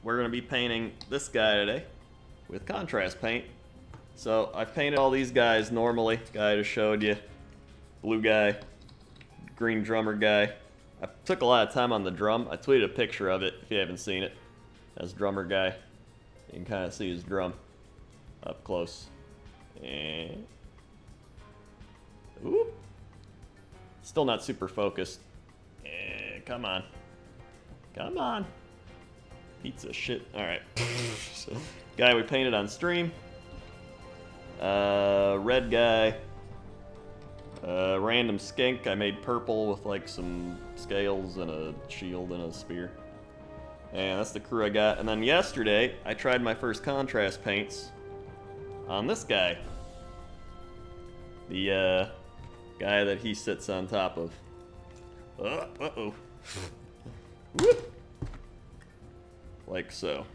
we're going to be painting this guy today with contrast paint. So I've painted all these guys normally. Guy I just showed you. Blue guy. Green drummer guy. I took a lot of time on the drum. I tweeted a picture of it if you haven't seen it. That's drummer guy. You can kind of see his drum up close. And... Ooh. Still not super focused. Come on. Come on. Pizza shit. Alright. Guy we painted on stream. Red guy. Random skink. I made purple with like some scales and a shield and a spear. And that's the crew I got. And then yesterday, I tried my first contrast paints on this guy. The guy that he sits on top of. Uh-oh. Like so.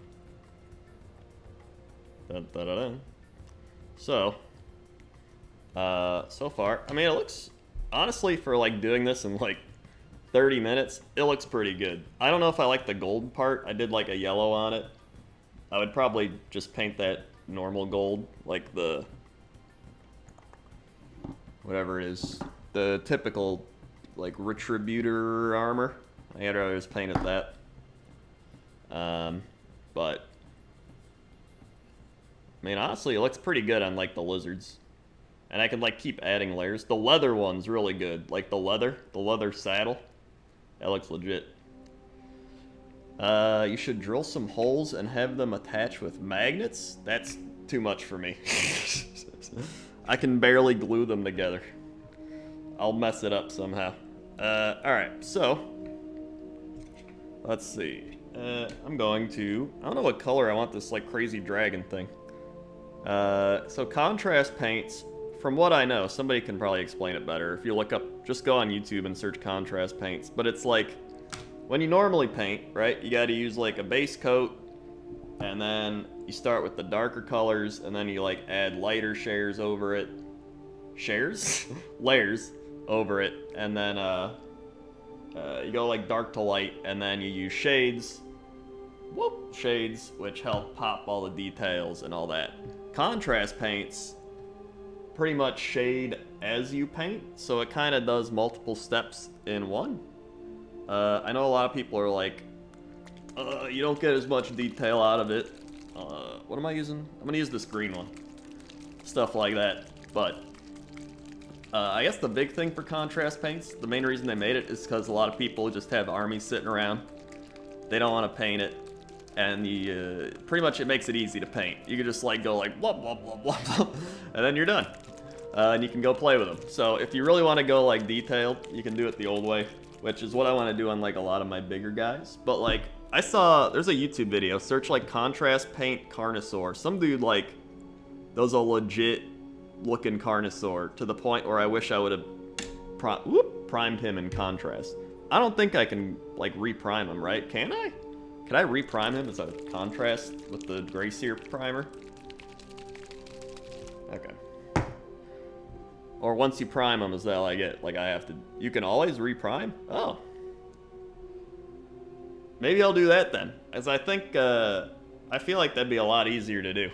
Dun, dun, dun, dun. So, so far, I mean, it looks, honestly, for like doing this in like 30 minutes, it looks pretty good. I don't know if I like the gold part. I did like a yellow on it. I would probably just paint that normal gold, like the, whatever it is, the typical like Retributor armor. I had rather just painted that. But I mean, honestly, it looks pretty good on like the lizards, and I can like keep adding layers. The leather one's really good, like the leather saddle. That looks legit. You should drill some holes and have them attach with magnets. That's too much for me. I can barely glue them together. I'll mess it up somehow. Alright, so let's see. I'm going to, I don't know what color I want this like crazy dragon thing. So contrast paints, from what I know, somebody can probably explain it better. If you look up, just go on YouTube and search contrast paints. But it's like, when you normally paint, right, you gotta use like a base coat, and then you start with the darker colors, and then you like add lighter shares over it. Shares? Layers over it, and then you go like dark to light, and then you use shades. Whoop! Shades, which help pop all the details and all that. Contrast paints pretty much shade as you paint, so it kind of does multiple steps in one. I know a lot of people are like, you don't get as much detail out of it. What am I using? I'm gonna use this green one. Stuff like that. But I guess the big thing for contrast paints, the main reason they made it is because a lot of people just have armies sitting around. They don't want to paint it. And you, pretty much it makes it easy to paint. You can just like go like blah blah blah blah blah, and then you're done. And you can go play with them. So if you really want to go like detailed, you can do it the old way, which is what I want to do on like a lot of my bigger guys. But like I saw, there's a YouTube video. Search like contrast paint Carnosaur. Some dude like does a legit looking Carnosaur to the point where I wish I would have primed him in contrast. I don't think I can like reprime him, right? Can I? Can I reprime him as a contrast with the Gray Seer primer? Okay. Or once you prime him, is that like it? Like I have to... You can always reprime? Oh. Maybe I'll do that then. As I think, I feel like that'd be a lot easier to do.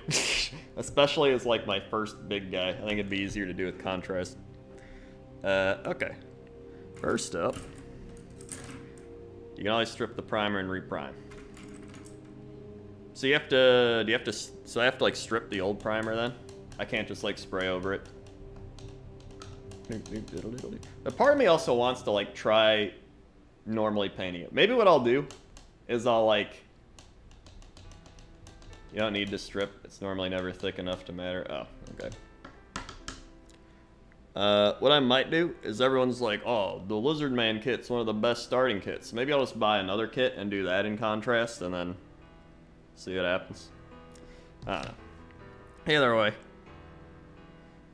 Especially as like my first big guy. I think it'd be easier to do with contrast. Okay. First up, you can always strip the primer and reprime. So you have to, so I have to like strip the old primer then? I can't just like spray over it. But part of me also wants to like try normally painting it. Maybe what I'll do is I'll like, you don't need to strip. It's normally never thick enough to matter. Oh, okay. What I might do is everyone's like, oh, the Lizard Man kit's one of the best starting kits. Maybe I'll just buy another kit and do that in contrast and then see what happens. I don't know. Either way,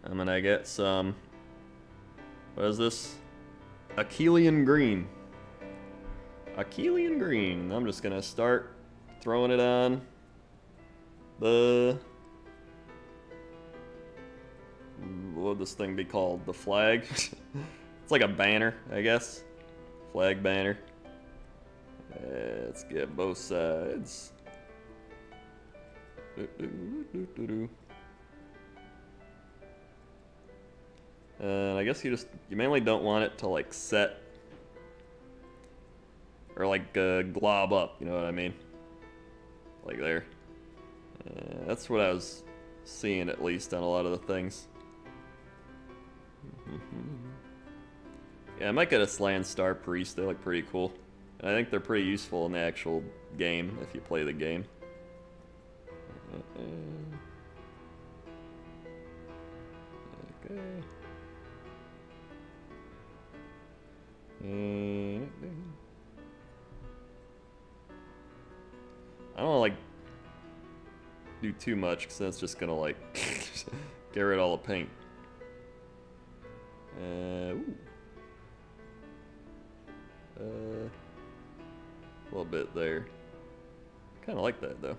I'm gonna get some, what is this? Achillean green. Achillean green. I'm just gonna start throwing it on the, what would this thing be called? The flag? It's like a banner, I guess. Flag banner. Let's get both sides. And I guess you mainly don't want it to like set or like glob up, you know what I mean? Like there. That's what I was seeing at least on a lot of the things. Yeah, I might get a Slan Star Priest. They look pretty cool. And I think they're pretty useful in the actual game if you play the game. Okay. I don't like do too much because that's just gonna like get rid of all the paint. Ooh. A little bit there. Kind of like that though.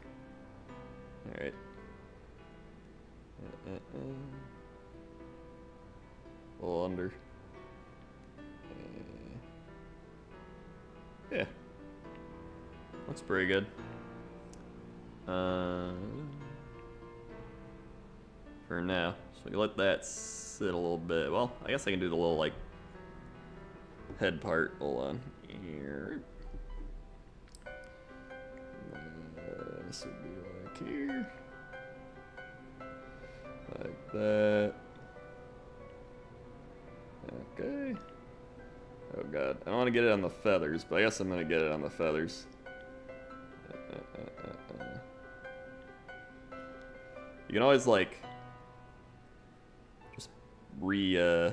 All right. A little under. Yeah. Looks pretty good. For now. So we let that sit a little bit. Well, I guess I can do the little like head part. Hold on. Here. This would be like here. Like that. Okay. Oh god. I don't want to get it on the feathers, but I guess I'm going to get it on the feathers. You can always like just reapply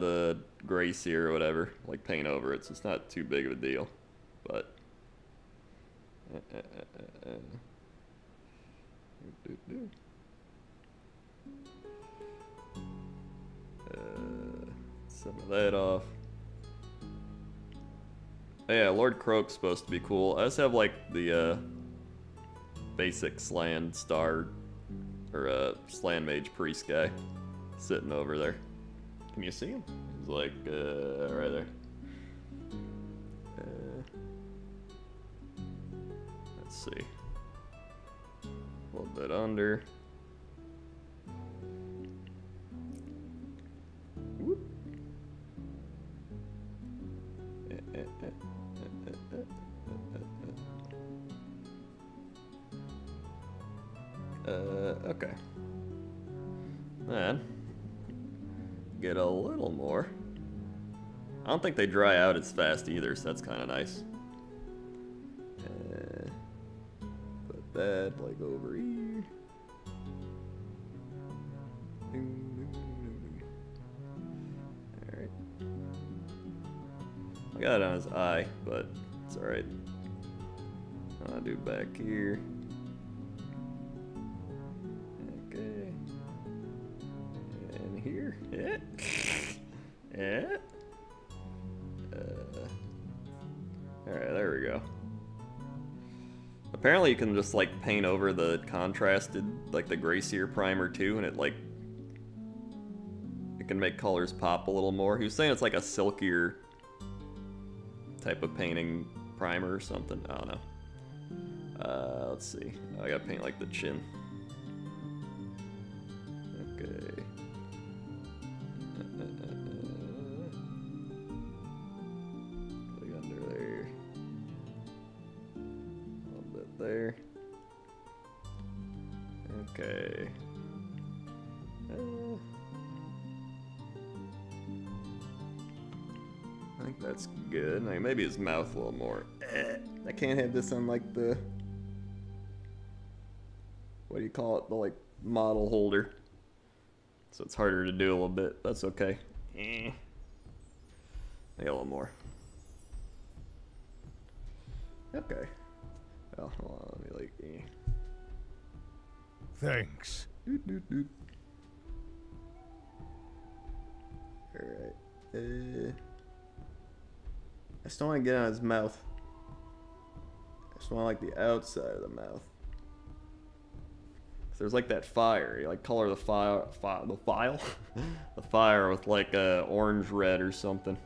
the gray sear or whatever, like paint over it, so it's not too big of a deal. But some of that off. Oh, yeah, Lord Croak's supposed to be cool. I just have like the basic Slan Star or Slan Mage Priest guy sitting over there. Can you see him? He's like right there. Let's see. A little bit under. Whoop. Okay. Then get a little more. I don't think they dry out as fast either, so that's kind of nice. Put that like over here. Alright. I got it on his eye, but it's alright. I'll do back here. Okay. And here. Yeah. Yeah. Alright, there we go. Apparently you can just like paint over the contrasted, like the gray sear primer too, and it like, it can make colors pop a little more. He was saying it's like a silkier type of painting primer or something. I don't know. Let's see. I gotta paint like the chin. Okay. Like under there. A little bit there. Okay. I think that's good. Like maybe his mouth a little more. I can't have this on like the, what do you call it? The like model holder. So it's harder to do a little bit. That's okay. Maybe a little more. Okay. Well, hold on, let me like. Thanks. Doot, doot, doot. All right. I just don't want to get on his mouth. I just want like the outside of the mouth. There's like that fire. You like color the fire, the fire with like orange red or something.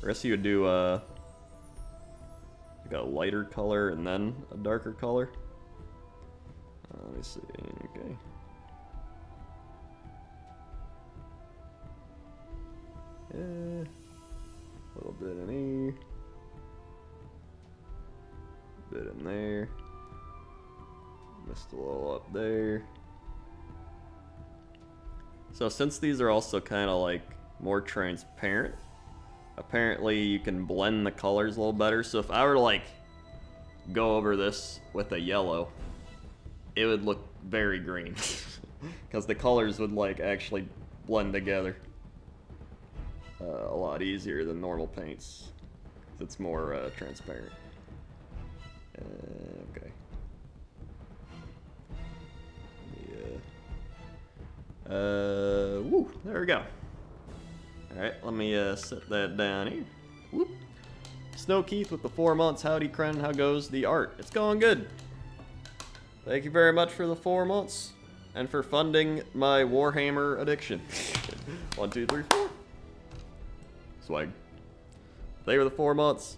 I guess you would do like a lighter color and then a darker color. Let me see. Okay. Yeah. A little bit in here. A bit in there. Missed a little up there. So since these are also kind of like more transparent, apparently you can blend the colors a little better. So if I were to like go over this with a yellow, it would look very green because the colors would like actually blend together a lot easier than normal paints. It's more transparent. Okay. Woo, there we go. Alright, let me set that down here. Whoop. Snow Keith with the 4 months. Howdy, Cren. How goes the art? It's going good. Thank you very much for the 4 months and for funding my Warhammer addiction. 1, 2, 3, 4. Swag. They were the 4 months.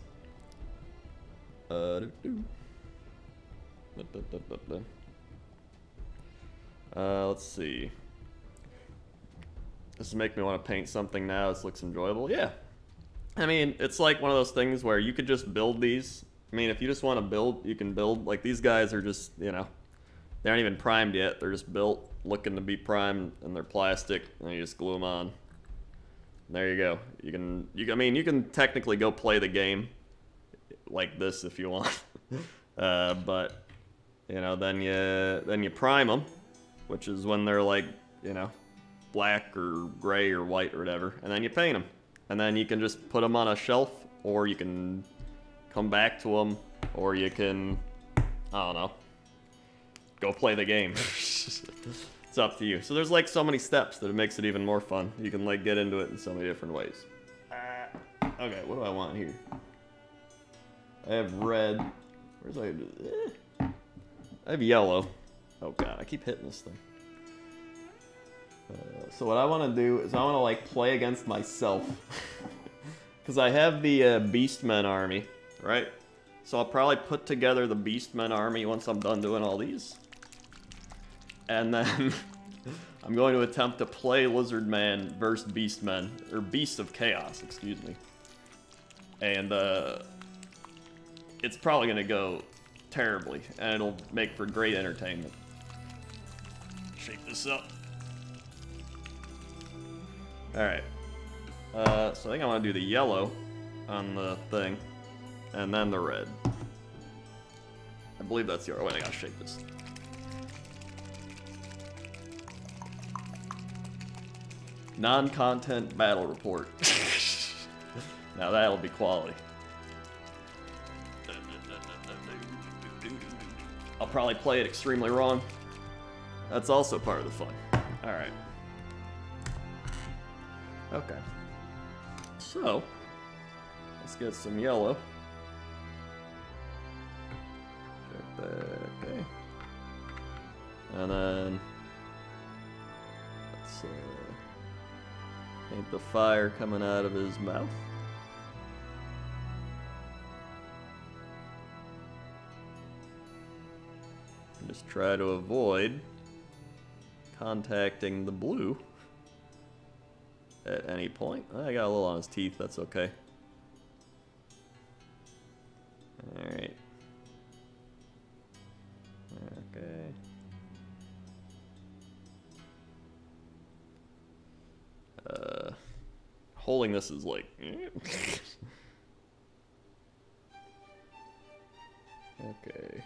Let's see. This make me want to paint something now. This looks enjoyable. Yeah. I mean, it's like one of those things where you could just build these. I mean, if you just want to build, you can build. Like, these guys are just, you know, they aren't even primed yet. They're just built, looking to be primed, and they're plastic, and you just glue them on. There you go. I mean, you can technically go play the game like this if you want. But, you know, then you prime them, which is when they're like, you know, black or gray or white or whatever, and then you paint them. And then you can just put them on a shelf, or you can come back to them, or you can, I don't know, go play the game. It's up to you. So there's like so many steps that it makes it even more fun. You can like get into it in so many different ways. Okay, what do I want here? I have red. Where's I have yellow. Oh god, I keep hitting this thing. So what I want to do is I want to like play against myself. Because I have the Beastmen army, right? So I'll probably put together the Beastmen army once I'm done doing all these. And then I'm going to attempt to play Lizardman versus Beastmen, or Beasts of Chaos, excuse me. And it's probably going to go terribly, and it'll make for great entertainment. Shake this up. Alright. So I think I want to do the yellow on the thing, and then the red. I believe that's the order. Wait, I gotta shake this. Non-content battle report. Now that'll be quality. I'll probably play it extremely wrong. That's also part of the fun. Alright. Okay. So, let's get some yellow. Check that, okay. And then, let's paint the fire coming out of his mouth. And just try to avoid contacting the blue at any point. I got a little on his teeth, that's okay. Alright. Okay. Holding this is like... Okay.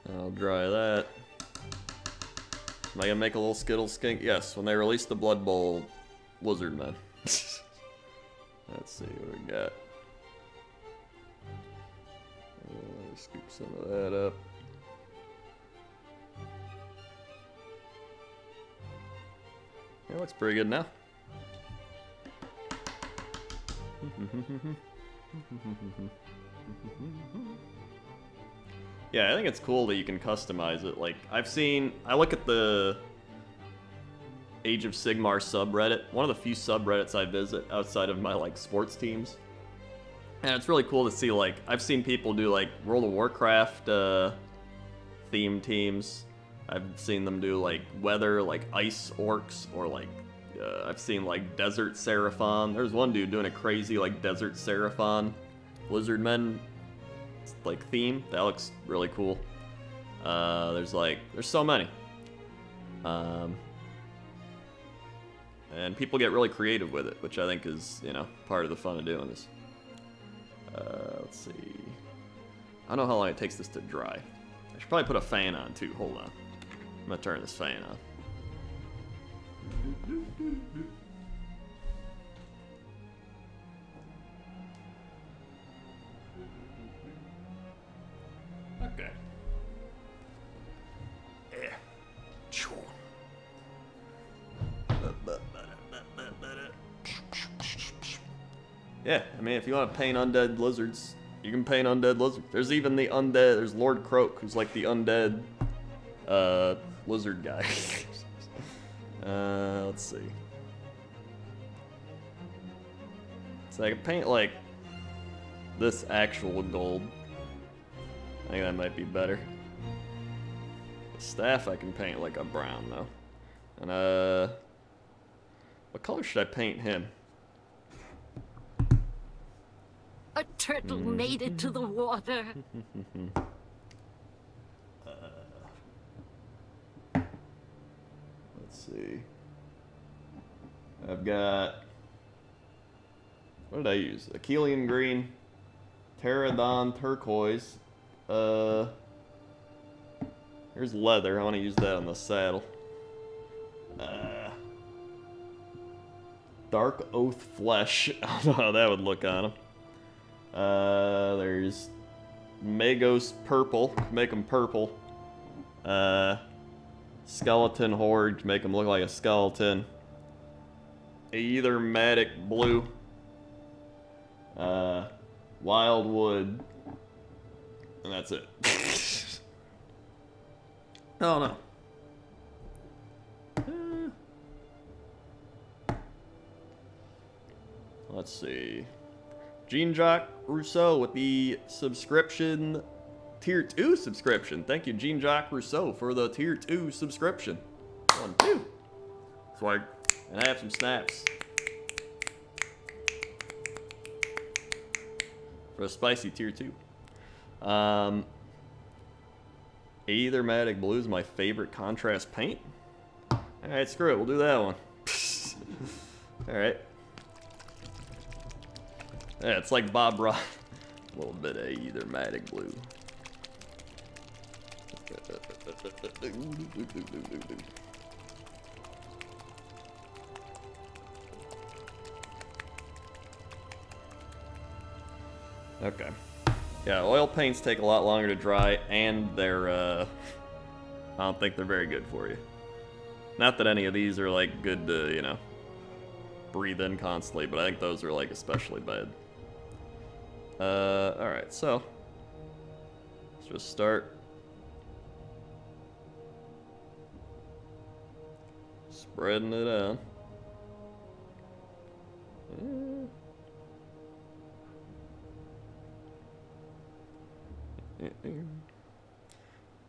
I'll dry that. Am I gonna make a little Skittle skink? Yes, when they release the Blood Bowl Lizardmen. Let's see what we got. Scoop some of that up. It looks pretty good now. Yeah, I think it's cool that you can customize it. Like, I look at the Age of Sigmar subreddit, one of the few subreddits I visit outside of my, like, sports teams. And it's really cool to see, like, I've seen people do, like, World of Warcraft themed teams. I've seen them do, like, weather, like, ice orcs, or, like, I've seen, like, Desert Seraphon. There's one dude doing a crazy, like, Desert Seraphon Lizardmen, like, theme. That looks really cool. There's so many. And people get really creative with it, which I think is, you know, part of the fun of doing this. Let's see. I don't know how long it takes this to dry. I should probably put a fan on, too. Hold on. I'm gonna turn this fan on. Okay. Yeah. Yeah, I mean, if you want to paint undead lizards, you can paint undead lizards. There's even the undead, there's Lord Croak, who's like the undead lizard guy. Let's see. So I can paint like this actual gold. I think that might be better. The staff I can paint like a brown though. And what color should I paint him? A turtle made it to the water. Let's see. I've got... What did I use? Achillean green, Pterodon turquoise. Here's leather. I want to use that on the saddle. Dark Oath flesh. I don't know how that would look on him. There's Magos purple. Make them purple. Skeleton horde. Make them look like a skeleton. Aethermatic blue. Wildwood. And that's it. I don't know. Let's see. Jean-Jacques Rousseau with the subscription, Tier 2 subscription. Thank you, Jean-Jacques Rousseau, for the Tier 2 subscription. 1, 2. Swag. And I have some snaps. For a spicy Tier 2. Aethermatic blue is my favorite contrast paint. Alright, screw it. We'll do that one. Alright. Yeah, it's like Bob Ross. A little bit of Aethermatic blue. Okay. Yeah, oil paints take a lot longer to dry, and they're, I don't think they're very good for you. Not that any of these are, like, good to, you know, breathe in constantly, but I think those are, like, especially bad. Alright, so let's just start spreading it out.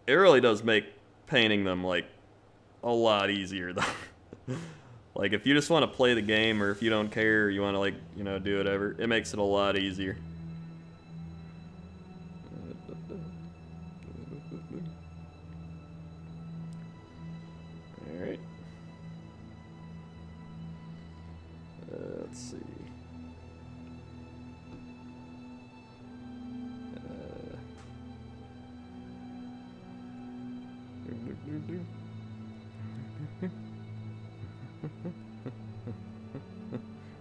It really does make painting them, like, a lot easier, though. Like, if you just want to play the game, or if you don't care, or you want to, like, you know, do whatever, it makes it a lot easier. Alright. Let's see.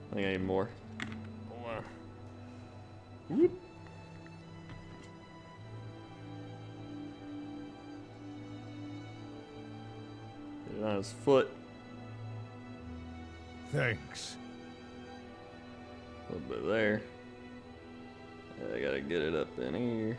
I think I need more. Whoop. Get it on his foot. Thanks. A little bit there. I gotta get it up in here.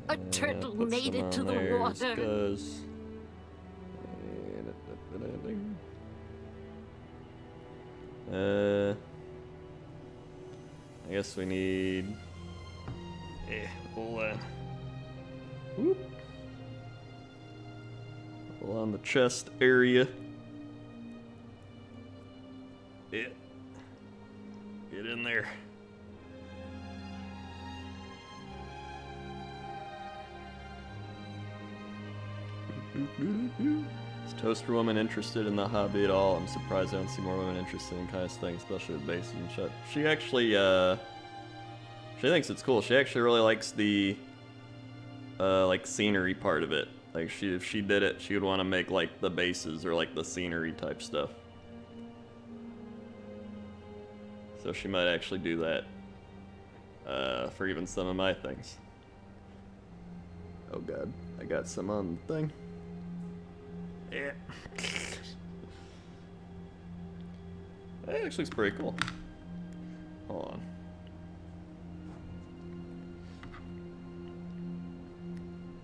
A turtle Put made some it to on the there water. just 'cause. I guess we need. We'll whoop. We'll on the chest area. Yeah. Get in there. Is Toaster Woman interested in the hobby at all? I'm surprised I don't see more women interested in kind of thing, especially with bases and shit. She actually, she thinks it's cool. She actually really likes the, like, scenery part of it. Like, if she did it, she would want to make, like, the bases or, like, the scenery type stuff. So she might actually do that, for even some of my things. Oh god, I got some on the thing. Yeah. That actually looks pretty cool. Hold on.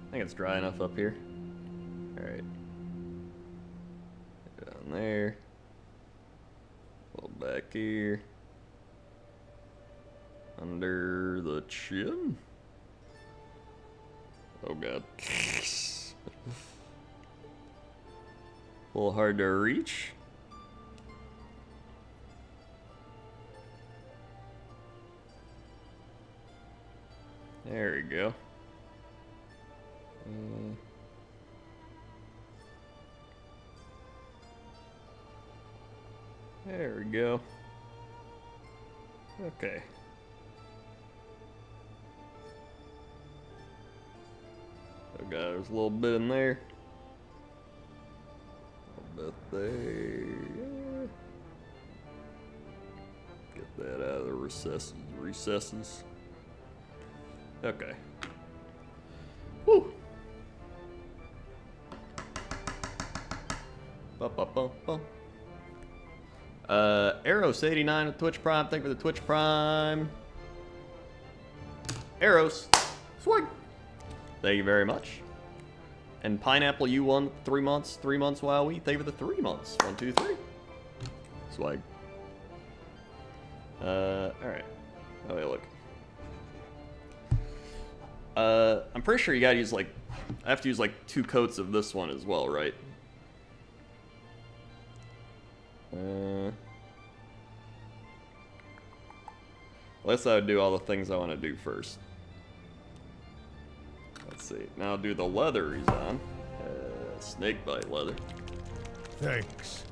I think it's dry enough up here. Alright. Down there. A little back here. Under the chin. Oh god. A little hard to reach. There we go. There we go. Okay. Oh god, there's a little bit in there. A little bit there. Get that out of the recesses. Okay. Woo! Bum. Eros89 with Twitch Prime. Thank you for the Twitch Prime. Eros. Swing. Thank you very much. And Pineapple, you won 3 months. 3 months while we. Thank you for the 3 months. 1, 2, 3. Swag. Alright. Oh, wait, look. I'm pretty sure you gotta use, like, I have to use, like, 2 coats of this one as well, right? Unless I would do all the things I want to do first. Let's see. Now I'll do the leather he's on. Snakebite leather. Thanks.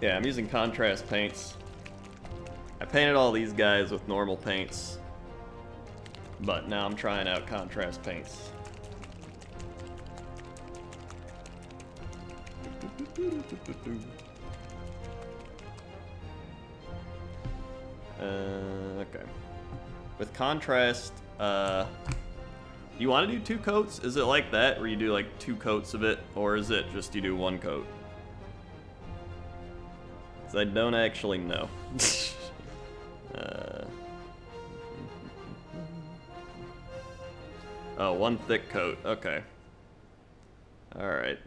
Yeah, I'm using contrast paints. I painted all these guys with normal paints, but now I'm trying out contrast paints. Okay. With contrast, do you want to do 2 coats? Is it like that, where you do like 2 coats of it, or is it just you do 1 coat? Because I don't actually know. Oh, 1 thick coat. Okay. Alright.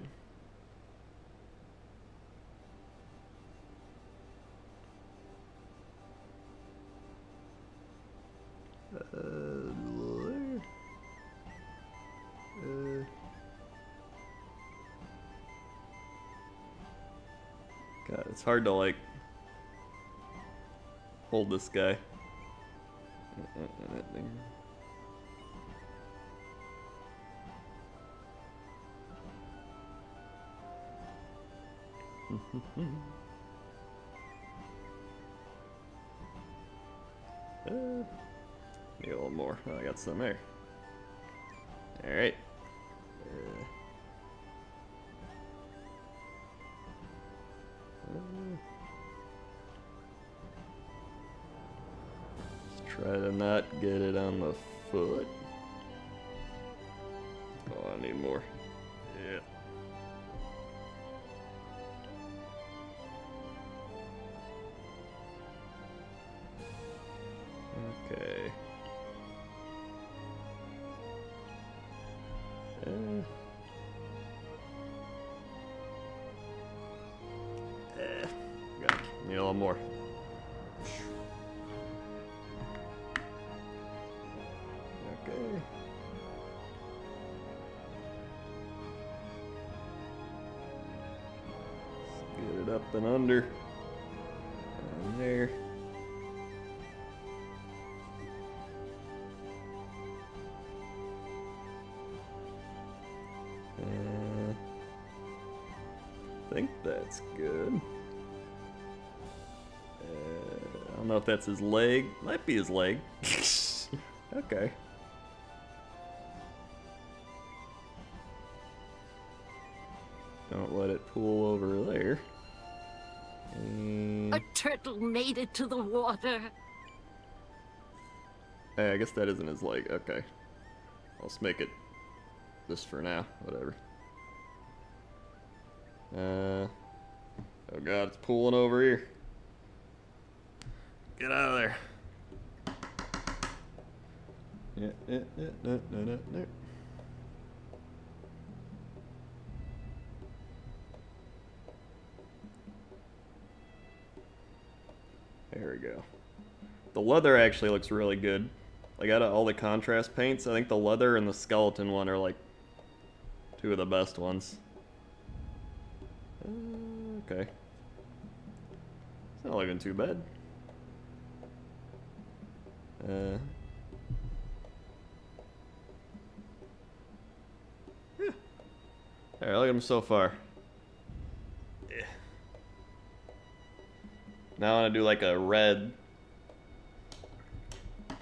God, it's hard to, like, hold this guy. Need a little more. Oh, I got some there. Alright. Just try to not get it on the foot. Oh, I need more. Yeah. Okay. kill him more. Okay. Let's get it up and under. Down there. I think that's good. I don't know if that's his leg. Might be his leg. Okay. Don't let it pool over there. And A turtle made it to the water. hey, I guess that isn't his leg. Okay. Let's make it this for now. Whatever. Oh god, it's pooling over here. Get out of there. No. There we go. The leather actually looks really good. Like out of all the contrast paints, I think the leather and the skeleton one are like two of the best ones. Okay. It's not looking too bad. Yeah. Alright, look at him so far. Yeah. Now I want to do like a red,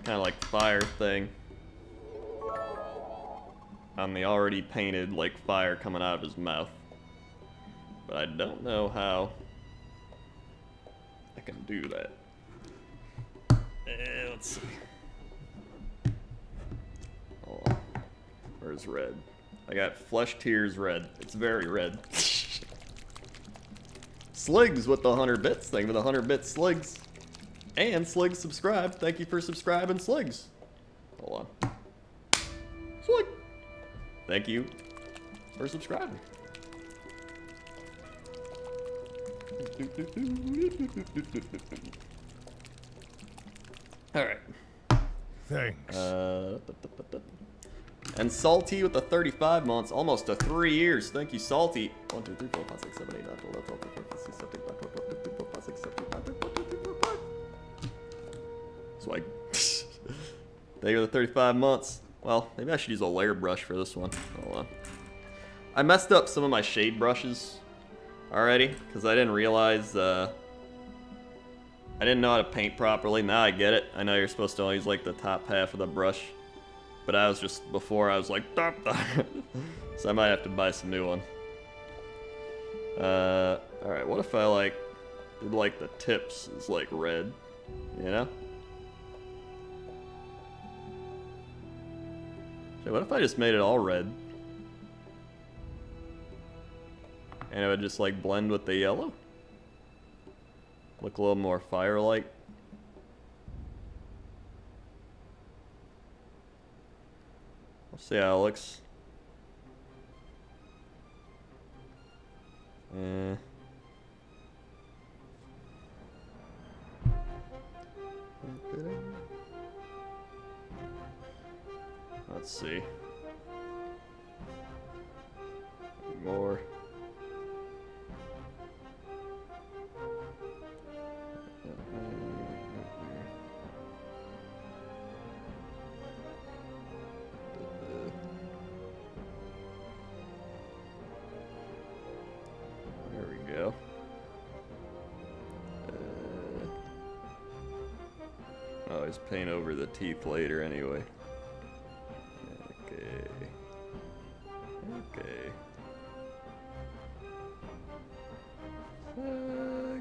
kind of like fire thing on the already painted like fire coming out of his mouth. But I don't know how I can do that. Let's see. Hold on. Where's red? I got Flesh Tears red. It's very red. Sligs with the 100 bits. Thank you for the 100 bits, Sligs. And Sligs subscribed. Thank you for subscribing, Sligs. Hold on. Slig. Thank you for subscribing. Alright. Thanks. And Salty with the 35 months, almost to 3 years. Thank you, Salty. 1, 2, 3, 4, 5, 6, 7, 8, 9, 10, 11, 12, 13, 14, 15, 16, 17, 18, 19, 20, 21, 22, 23, 24, 25. Swag. Thank you for the 35 months. Well, maybe I should use a layer brush for this one. Hold on. I messed up some of my shade brushes already, because I didn't realize, I didn't know how to paint properly. Now I get it. I know you're supposed to only use like the top half of the brush. But I was just, before I was like, dop, dop. So I might have to buy some new one. Alright, what if I like, did like the tips is like red, you know? So what if I just made it all red? And it would just like blend with the yellow? Look a little more fire-like. We'll see how it looks. Let's see. More. There we go. I'll always paint over the teeth later anyway. Okay. Okay.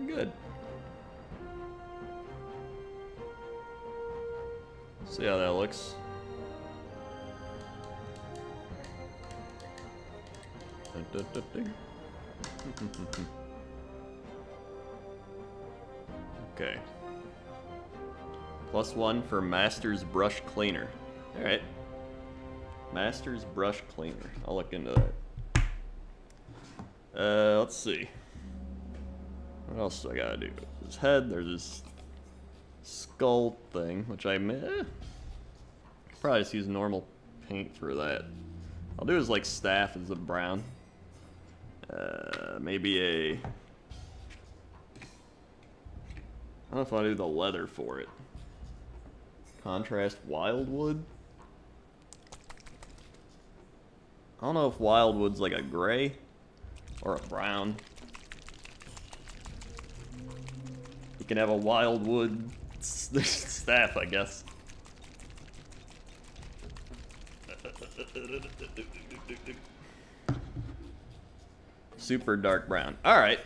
Good. See how that looks. Dun, dun, dun, dun. Okay. +1 for Master's Brush Cleaner. Alright. Master's Brush Cleaner. I'll look into that. Let's see. What else do I gotta do? His head, there's this skull thing, which I probably just use normal paint for that. I'll do his like staff as a brown. Maybe a... I don't know if I'll do the leather for it. Contrast wildwood. I don't know if wildwood's like a gray or a brown. You can have a wildwood staff, I guess. Super dark brown. Alright.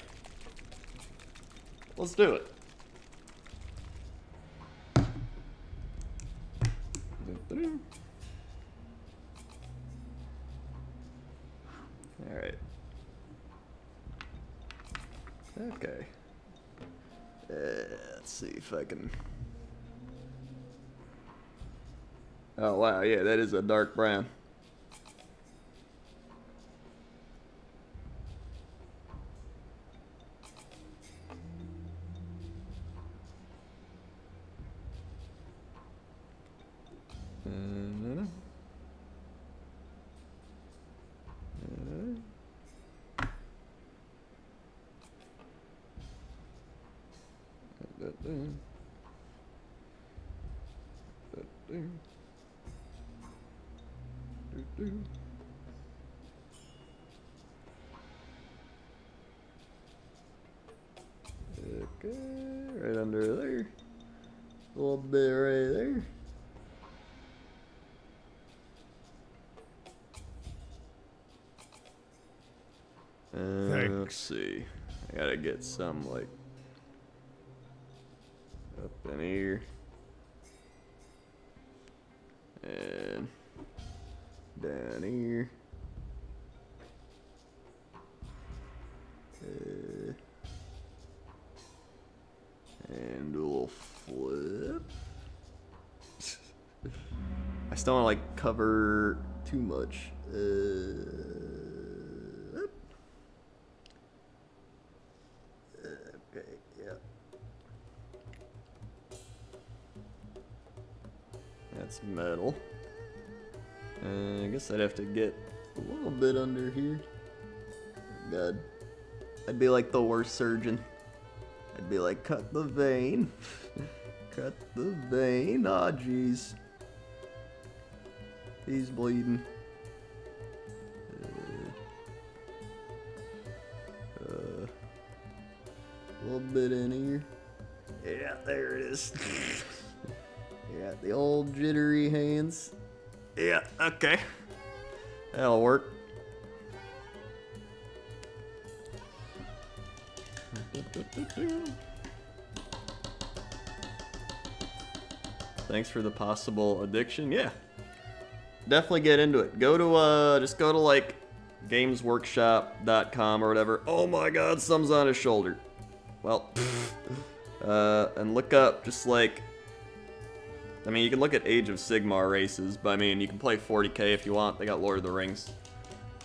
Let's do it. Alright. Okay. Let's see if I can... Oh wow, yeah, that is a dark brown. Okay, right under there. A little bit right there. Let's see. I gotta get some like up in here and down here. And do a little flip. I still don't want to like cover too much. Okay, yeah. That's metal. I guess I'd have to get a little bit under here. God, I'd be like the worst surgeon. I'd be like, cut the vein. Cut the vein. Aw, jeez. He's bleeding. A little bit in here. Yeah, there it is. Yeah, the old jittery hands. Yeah, okay. That'll work. Thanks for the possible addiction. Yeah, definitely get into it. Go to just go to like gamesworkshop.com or whatever. Oh my god, something's on his shoulder. Well, and look up just like, I mean, you can look at Age of Sigmar races, but I mean, you can play 40k if you want. They got Lord of the Rings.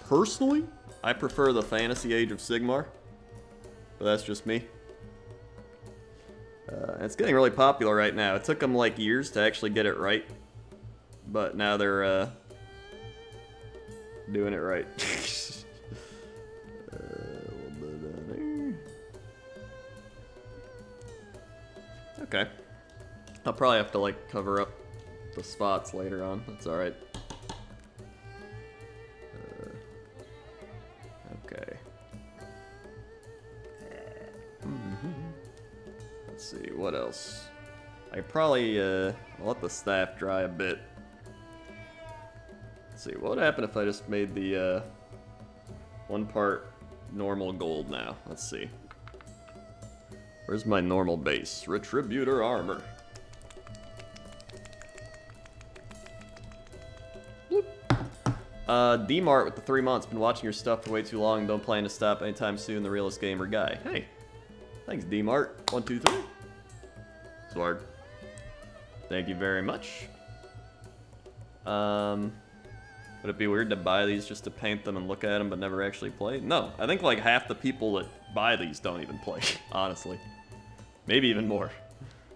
Personally, I prefer the fantasy Age of Sigmar, but that's just me. It's getting really popular right now. It took them like years to actually get it right, but now they're doing it right. A little bit down there. Okay. I'll probably have to like cover up the spots later on. That's all right. Okay. Let's see, what else? I could probably I'll let the staff dry a bit. Let's see, what would happen if I just made the one part normal gold now? Let's see. Where's my normal base? Retributor armor. D-Mart with the 3 months. Been watching your stuff for way too long. Don't plan to stop anytime soon. The realest gamer guy. Hey. Thanks, D-Mart. 1, 2, 3. Sword. Thank you very much. Would it be weird to buy these just to paint them and look at them but never actually play? No, I think like half the people that buy these don't even play, honestly. Maybe even more.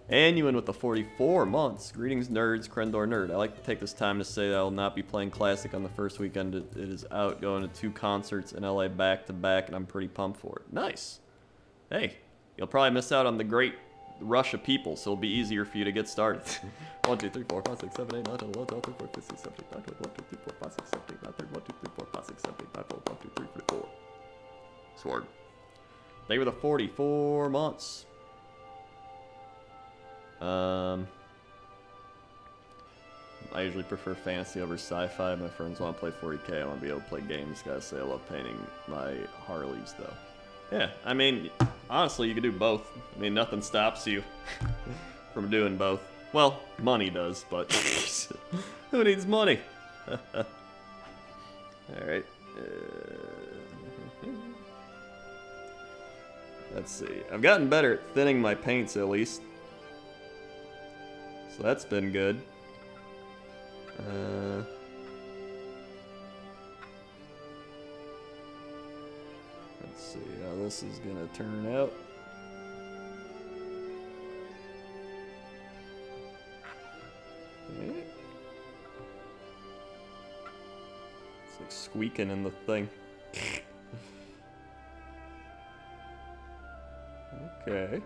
And you win with the 44 months. Greetings, nerds, Crendor nerd. I like to take this time to say that I will not be playing Classic on the first weekend it is out, going to 2 concerts in LA back to back, and I'm pretty pumped for it. Nice. Hey, you'll probably miss out on the great rush of people, so it'll be easier for you to get started. 1, 2, 3, 4, 5, 6, 7, 8, 9, 10, 11, 12, 13, 14, 15, 16, 17, 18, 19, 20, 21, 22, 23, 24, 25, 26, 27, 28, 29, 30, 1, 2, 3, 4, 5, 6, 7, 8, 9, 10, 11, 12, 13, 14, 15, 16, 17, 18, 19, 20, 21, 22, 23, 24. Sword. They were the 44 months. I usually prefer fantasy over sci-fi. My friends want to play 40k. I want to be able to play games. Gotta say, I love painting my Harleys, though. Yeah, I mean, honestly, you can do both. I mean, nothing stops you from doing both. Well, money does, but who needs money? Alright. Let's see. I've gotten better at thinning my paints, at least. So that's been good. Let's see how this is gonna turn out. Okay. It's like squeaking in the thing. Okay.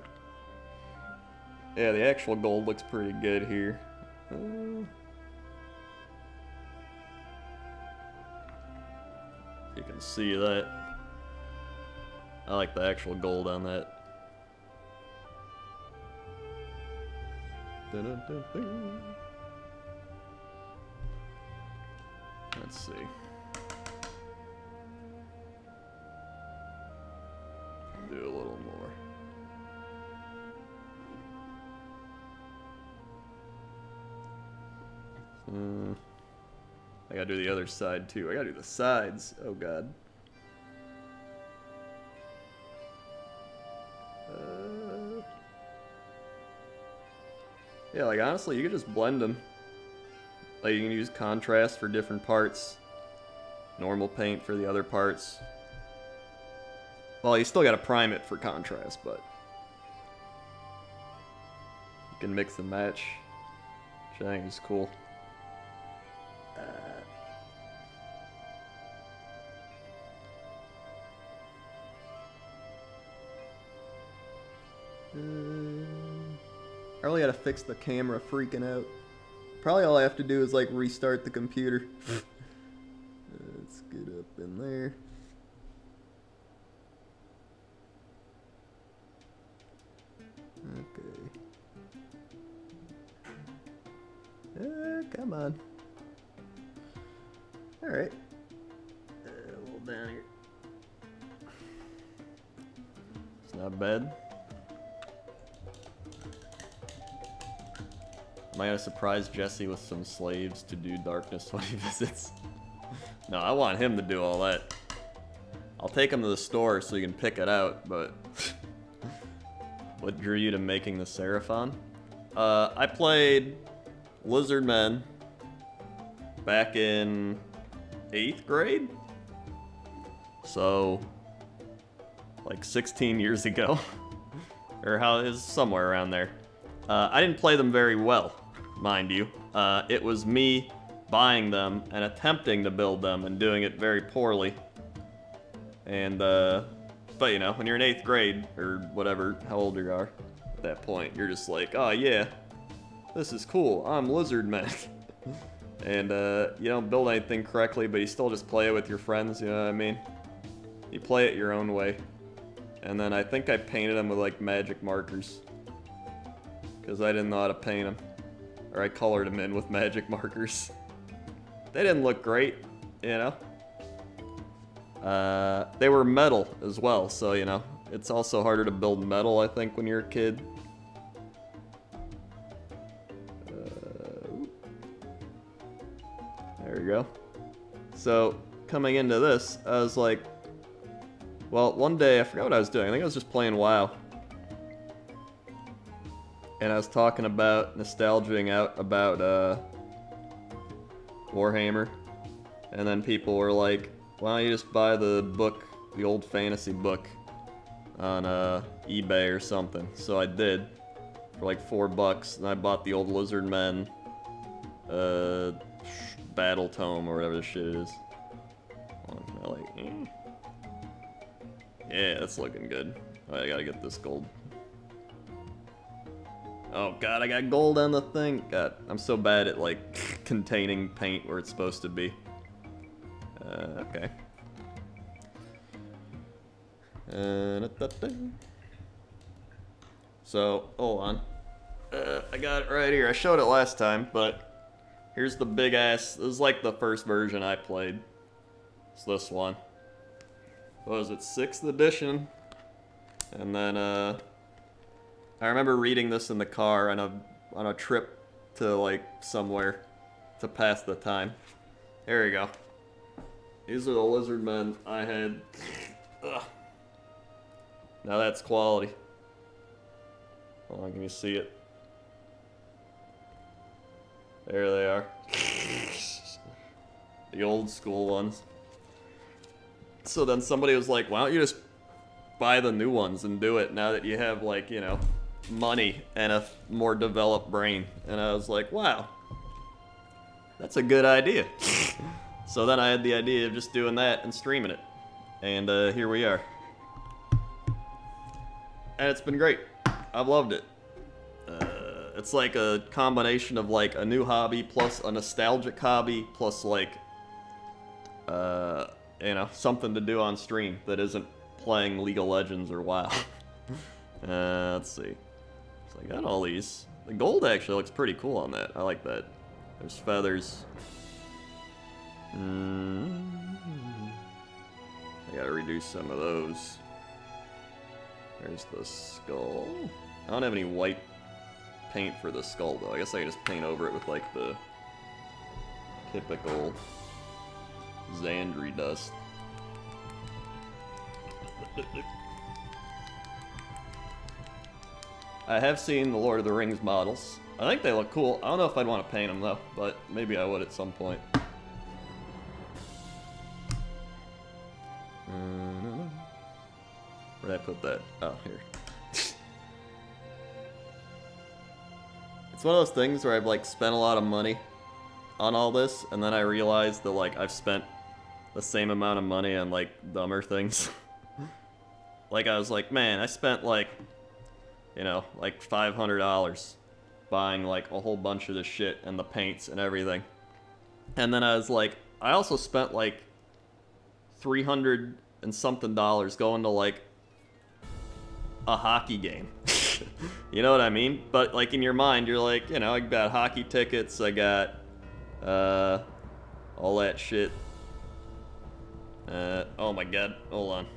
Yeah, the actual gold looks pretty good here. You can see that. I like the actual gold on that. Dun-dun-dun-dun. Let's see. Do a little more. I gotta do the other side too. I gotta do the sides. Oh god. Yeah, like honestly, you could just blend them. Like you can use contrast for different parts, normal paint for the other parts. Well, you still gotta prime it for contrast, but you can mix and match, which I think is cool. I really gotta fix the camera freaking out. Probably all I have to do is like restart the computer. Let's get up in there. Okay. Come on. Alright. A little down here. It's not bad. Am I gonna surprise Jesse with some slaves to do darkness when he visits? No, I want him to do all that. I'll take him to the store so you can pick it out, but... What drew you to making the Seraphon? I played Lizard Men back in 8th grade? So... like 16 years ago. Or how it is somewhere around there. I didn't play them very well, mind you. It was me buying them and attempting to build them and doing it very poorly. And, but you know, when you're in 8th grade, or whatever, how old you are at that point, you're just like, oh yeah, this is cool, I'm Lizard Man. And, you don't build anything correctly, but you still just play it with your friends, you know what I mean? You play it your own way. And then I think I painted them with, like, magic markers. Because I didn't know how to paint them. Or I colored them in with magic markers. They didn't look great, you know? They were metal as well, so, you know, it's also harder to build metal, I think, when you're a kid. There we go. So, coming into this, I was like, well, one day, I forgot what I was doing. I think I was just playing WoW. And I was talking about nostalging out about Warhammer. And then people were like, why don't you just buy the book, the old fantasy book, on eBay or something? So I did, for like $4, and I bought the old Lizard Men Battle Tome, or whatever the shit is. Yeah, that's looking good. I gotta get this gold. Oh god, I got gold on the thing. God, I'm so bad at like containing paint where it's supposed to be. Okay. So, hold on. I got it right here. I showed it last time, but here's the big ass. This is like the first version I played. It's this one. What was it, 6th edition? And then, I remember reading this in the car on a trip to, like, somewhere to pass the time. There you go. These are the Lizard Men I had. Ugh. Now that's quality. Hold on, can you see it? There they are. The old school ones. So then somebody was like, why don't you just buy the new ones and do it now that you have, like, you know, money and a more developed brain? And I was like, wow, that's a good idea. So then I had the idea of just doing that and streaming it. And here we are. And it's been great. I've loved it. It's like a combination of like a new hobby plus a nostalgic hobby plus like, you know, something to do on stream that isn't playing League of Legends or WoW. Let's see. So I got all these. The gold actually looks pretty cool on that. I like that. There's feathers. I gotta reduce some of those. There's the skull. I don't have any white paint for the skull though. I guess I can just paint over it with like the typical Xandri dust. I have seen the Lord of the Rings models. I think they look cool. I don't know if I'd want to paint them though, but maybe I would at some point. Where did I put that? Oh, here. It's one of those things where I've like spent a lot of money on all this, and then I realized that like I've spent the same amount of money on like dumber things. Like I was like, man, I spent like, you know, like $500 buying like a whole bunch of this shit and the paints and everything. And then I was like, I also spent like $300 and something going to like a hockey game. You know what I mean? But like in your mind, you're like, you know, I got hockey tickets, I got all that shit. Oh my god, hold on.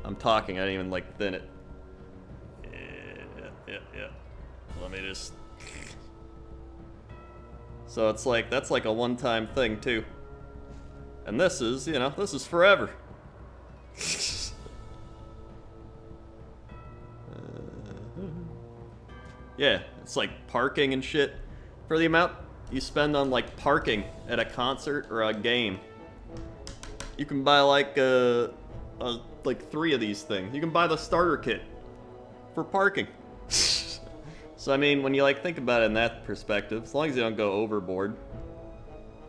I'm talking, I didn't even like thin it. Yeah. Let me just... So it's like, that's like a one-time thing too. And this is, you know, this is forever. Yeah, it's like parking and shit. For the amount you spend on like parking at a concert or a game, you can buy like like 3 of these things. You can buy the starter kit for parking. So I mean, when you like think about it in that perspective, as long as you don't go overboard,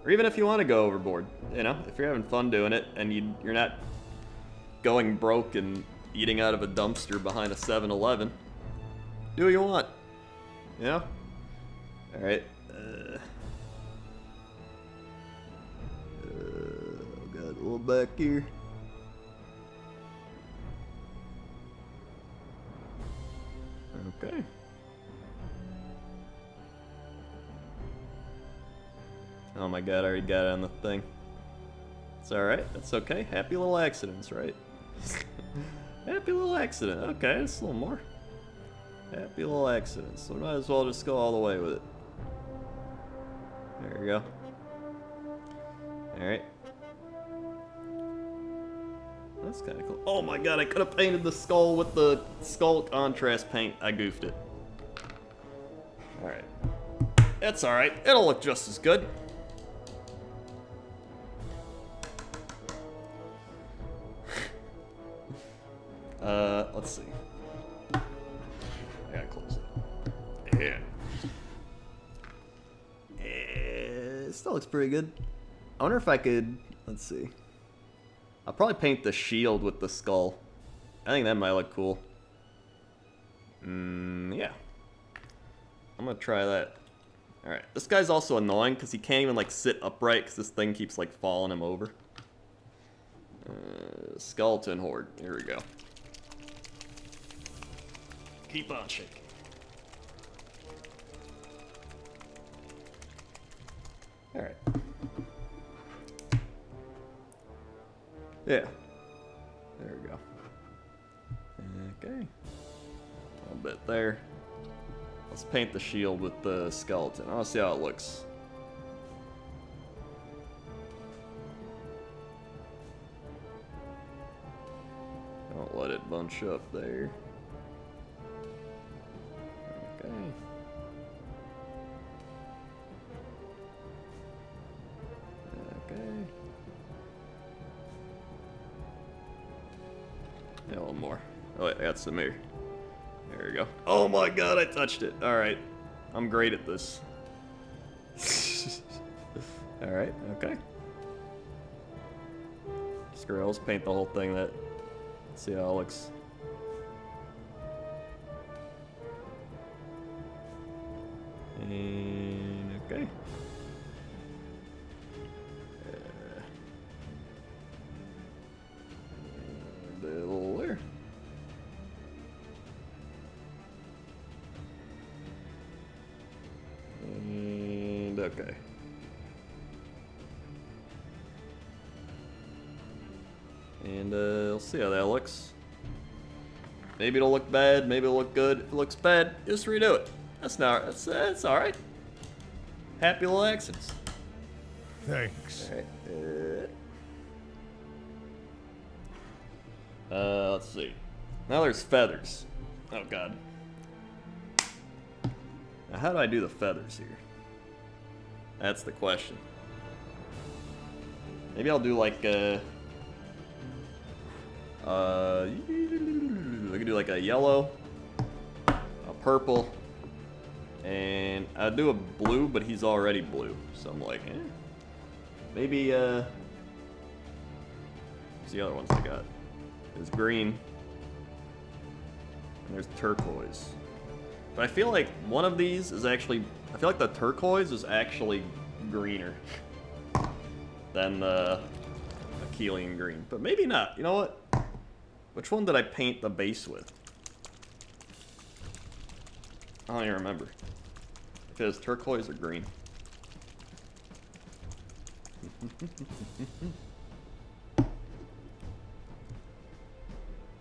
or even if you want to go overboard, you know, if you're having fun doing it and you're not going broke and eating out of a dumpster behind a 7-Eleven, do what you want. You know? Alright. Got a little back here. Okay. Oh my god, I already got it on the thing. It's alright, that's okay. Happy little accidents, right? Happy little accident. Okay, that's a little more. Happy little accidents. So we might as well just go all the way with it. There you go. Alright. That's kind of cool. Oh my god, I could have painted the skull with the skull contrast paint. I goofed it. Alright. It's alright. It'll look just as good. Let's see. I gotta close it. Yeah. It still looks pretty good. I wonder if I could, let's see. I'll probably paint the shield with the skull. I think that might look cool. Yeah. I'm gonna try that. Alright, this guy's also annoying because he can't even like sit upright because this thing keeps like falling him over. Skeleton horde, here we go. Keep on shaking. Alright. Yeah. There we go. Okay. A little bit there. Let's paint the shield with the skeleton. I want to see how it looks. Don't let it bunch up there. Okay. Okay. Yeah, a little more. Oh wait, I got some here. There we go. Oh my god, I touched it. Alright. I'm great at this. Alright, okay. Screw it, let's paint the whole thing that. See how it looks. And okay. Little there. And okay. And we'll see how that looks. Maybe it'll look bad, maybe it'll look good. If it looks bad, just redo it. That's alright. Happy little accidents. Thanks. Alright. Let's see. Now there's feathers. Oh god. Now how do I do the feathers here? That's the question. Maybe I'll do like I could do like a yellow, a purple, and I'd do a blue, but he's already blue. So I'm like, maybe, what's the other ones I got? There's green, and there's turquoise. But I feel like one of these is actually, I feel like the turquoise is actually greener than the Achillean green. But maybe not, you know what? Which one did I paint the base with? I don't even remember. If it was turquoise or green.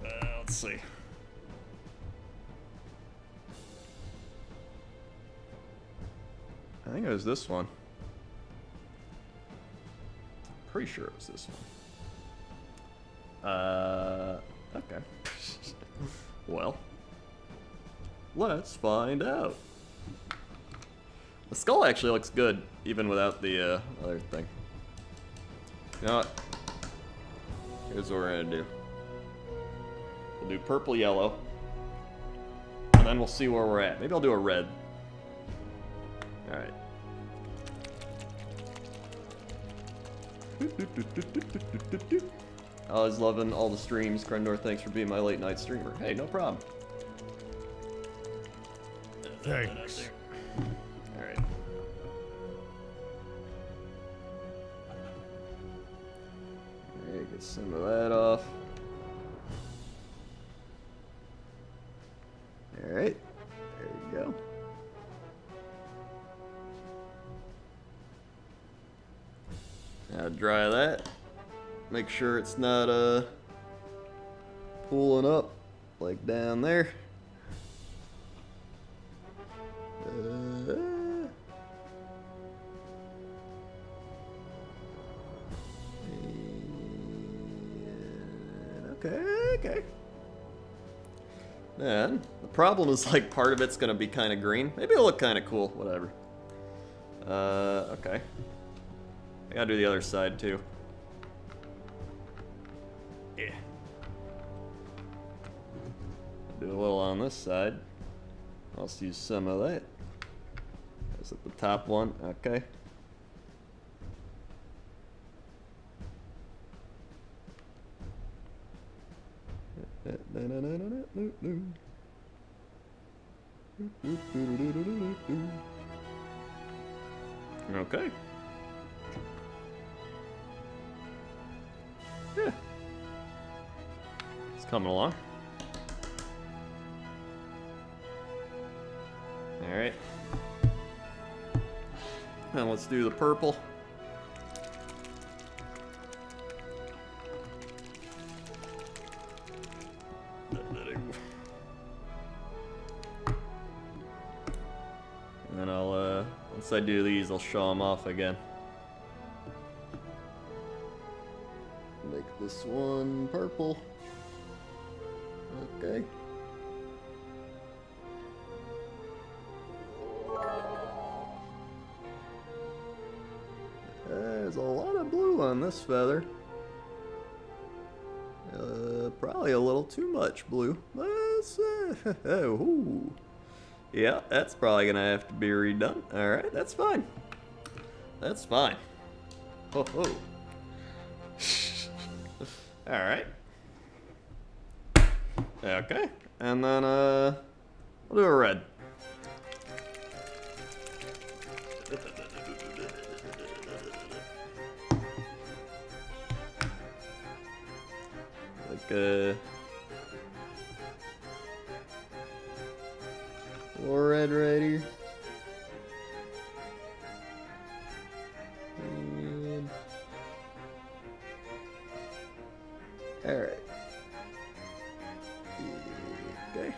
Let's see. I think it was this one. Pretty sure it was this one. Okay. Well, let's find out. The skull actually looks good, even without the other thing. You know what? Here's what we're gonna do. We'll do purple, yellow, and then we'll see where we're at. Maybe I'll do a red. All right. I was loving all the streams. Crendor, thanks for being my late night streamer. Hey, no problem. Thanks. Alright. Alright, get some of that off. Alright. There we go. Now dry that. Make sure it's not pulling up like down there. Okay. Then the problem is like part of it's gonna be kind of green. Maybe it'll look kind of cool. Whatever. Okay. I gotta do the other side too. Yeah. Do a little on this side. Let's use some of that. That's at the top one. Okay. Okay. Yeah. It's coming along. Alright. Now let's do the purple. And I'll, once I do these, I'll show them off again. Make this one purple. Okay. There's a lot of blue on this feather. Probably a little too much blue. Let's, ooh. Yeah, that's probably gonna have to be redone. Alright, that's fine. That's fine. Ho ho. Alright. Okay. And then, we'll do a red. Like, little red right here. And alright. Okay.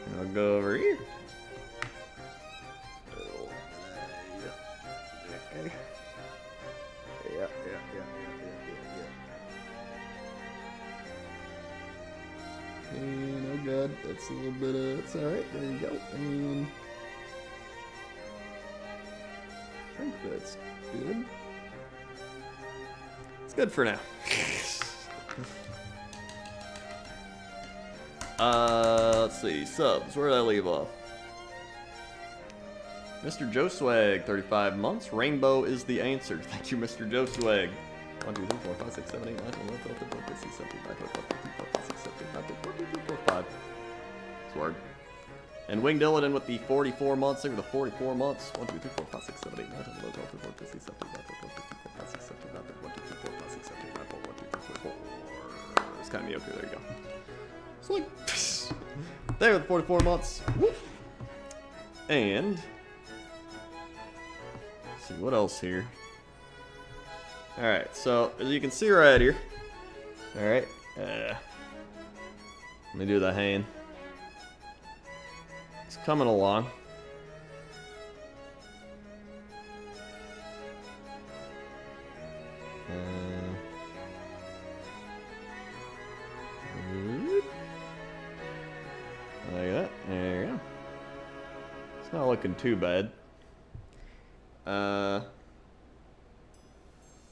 And I'll go over here. Okay. Yeah. And oh god, that's a little bit of, that's alright, there you go. And I think that's good. It's good for now. Let's see, subs, where did I leave off? Mr. Joe Swag, 35 months. Rainbow is the answer. Thank you, Mr. Joe Swag. 1, 2, 3, 4, 5, 6, 7, 8, 9, 10, 11, 12, 13, 14, 15, 16, 17, 18, 19, 20, 21, 22, 23, 24, 25. Sword. And Winged Illidan with the 44 months. Over the 44 months. 1, 2, 3, 4, 5, 6, 7, 8, 9, 10, 11, 12, 13, 14, 15, 16, 17, 18, 19, 20, 21, 22, 23, 24, 25, 6, 7, 8, 9, 10, 11, 12, 13, 14, 15, 16, 17, 18, 19, 20, 21, 22, 23, 24, 1, 2, 3, 4, 5, 6, 7, 8, 9, 10, 11, 12, 13, 14. It's kind of mediocre. There you go. It's like there with 44 months. Whoop. And let's see what else here. All right, so as you can see right here. All right. Let me do the hand. It's coming along. Like that. There you go. It's not looking too bad.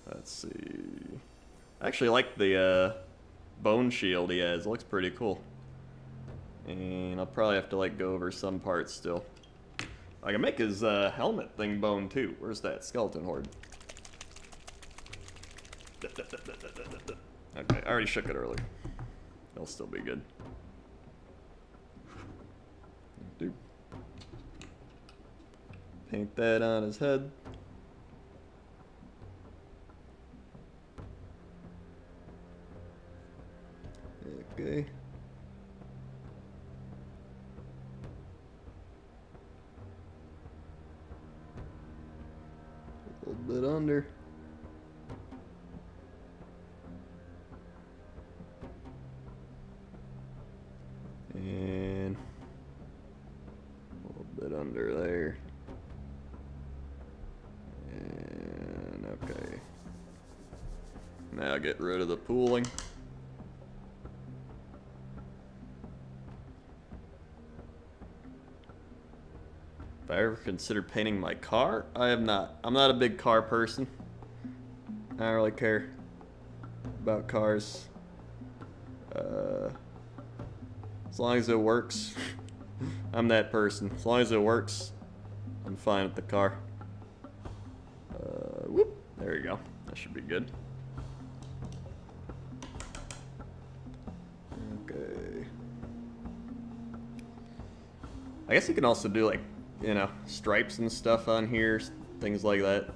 Let's see. I actually like the bone shield he has. It looks pretty cool. And I'll probably have to like go over some parts still. I can make his helmet thing bone too. Where's that skeleton horde? Okay, I already shook it earlier. It'll still be good. Dude. Paint that on his head. Okay. A little bit under. And a little bit under there. And okay. Now get rid of the pooling. If I ever consider painting my car, I have not. I'm not a big car person. I don't really care about cars. As long as it works. I'm that person. As long as it works, I'm fine with the car. Whoop. There you go. That should be good. Okay. I guess you can also do, like, you know, stripes and stuff on here, things like that.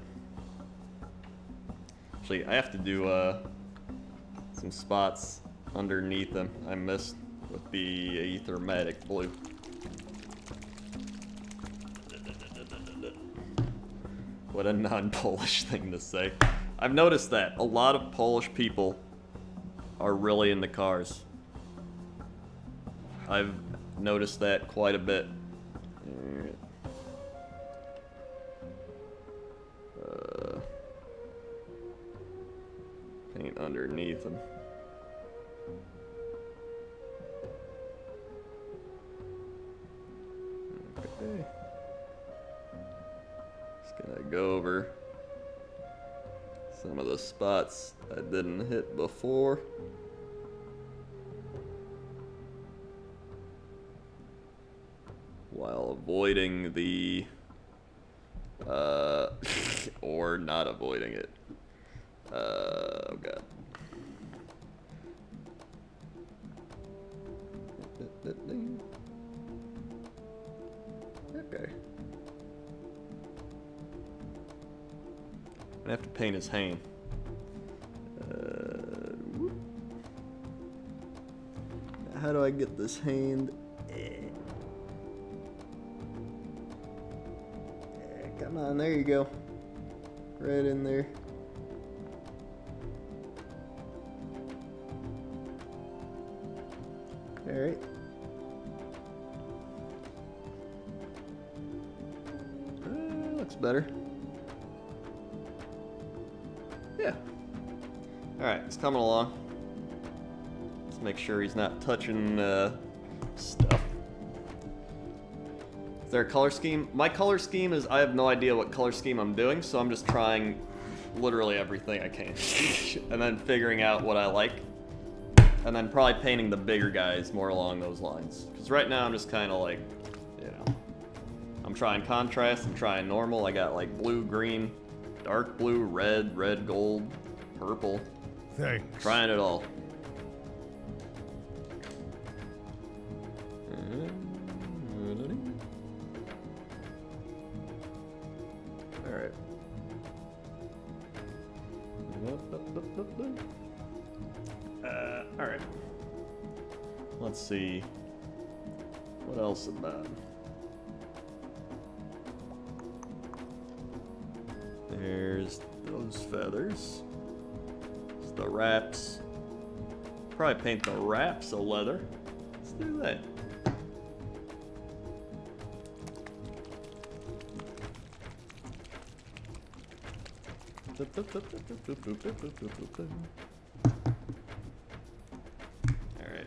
Actually, I have to do some spots underneath them I missed with the aethermatic blue. What a non-Polish thing to say. I've noticed that a lot of Polish people are really into cars. I've noticed that quite a bit. Paint underneath them. Okay. Just gonna go over some of the spots I didn't hit before. While avoiding the or not avoiding it. Oh god. Okay. I have to paint his hand. How do I get this hand? Come on, there you go. Right in there. Alright. Looks better. Yeah. Alright, it's coming along. Let's make sure he's not touching stuff. Is there a color scheme? My color scheme is I have no idea what color scheme I'm doing, so I'm just trying literally everything I can. And then figuring out what I like. And then probably painting the bigger guys more along those lines. Because right now I'm just kind of like, you know, I'm trying contrast, I'm trying normal. I got like blue, green, dark blue, red, red, gold, purple. Thanks. Trying it all. Alright. Alright. Let's see. What else about? There's those feathers. There's the wraps. Probably paint the wraps of leather. Let's do that. Alright.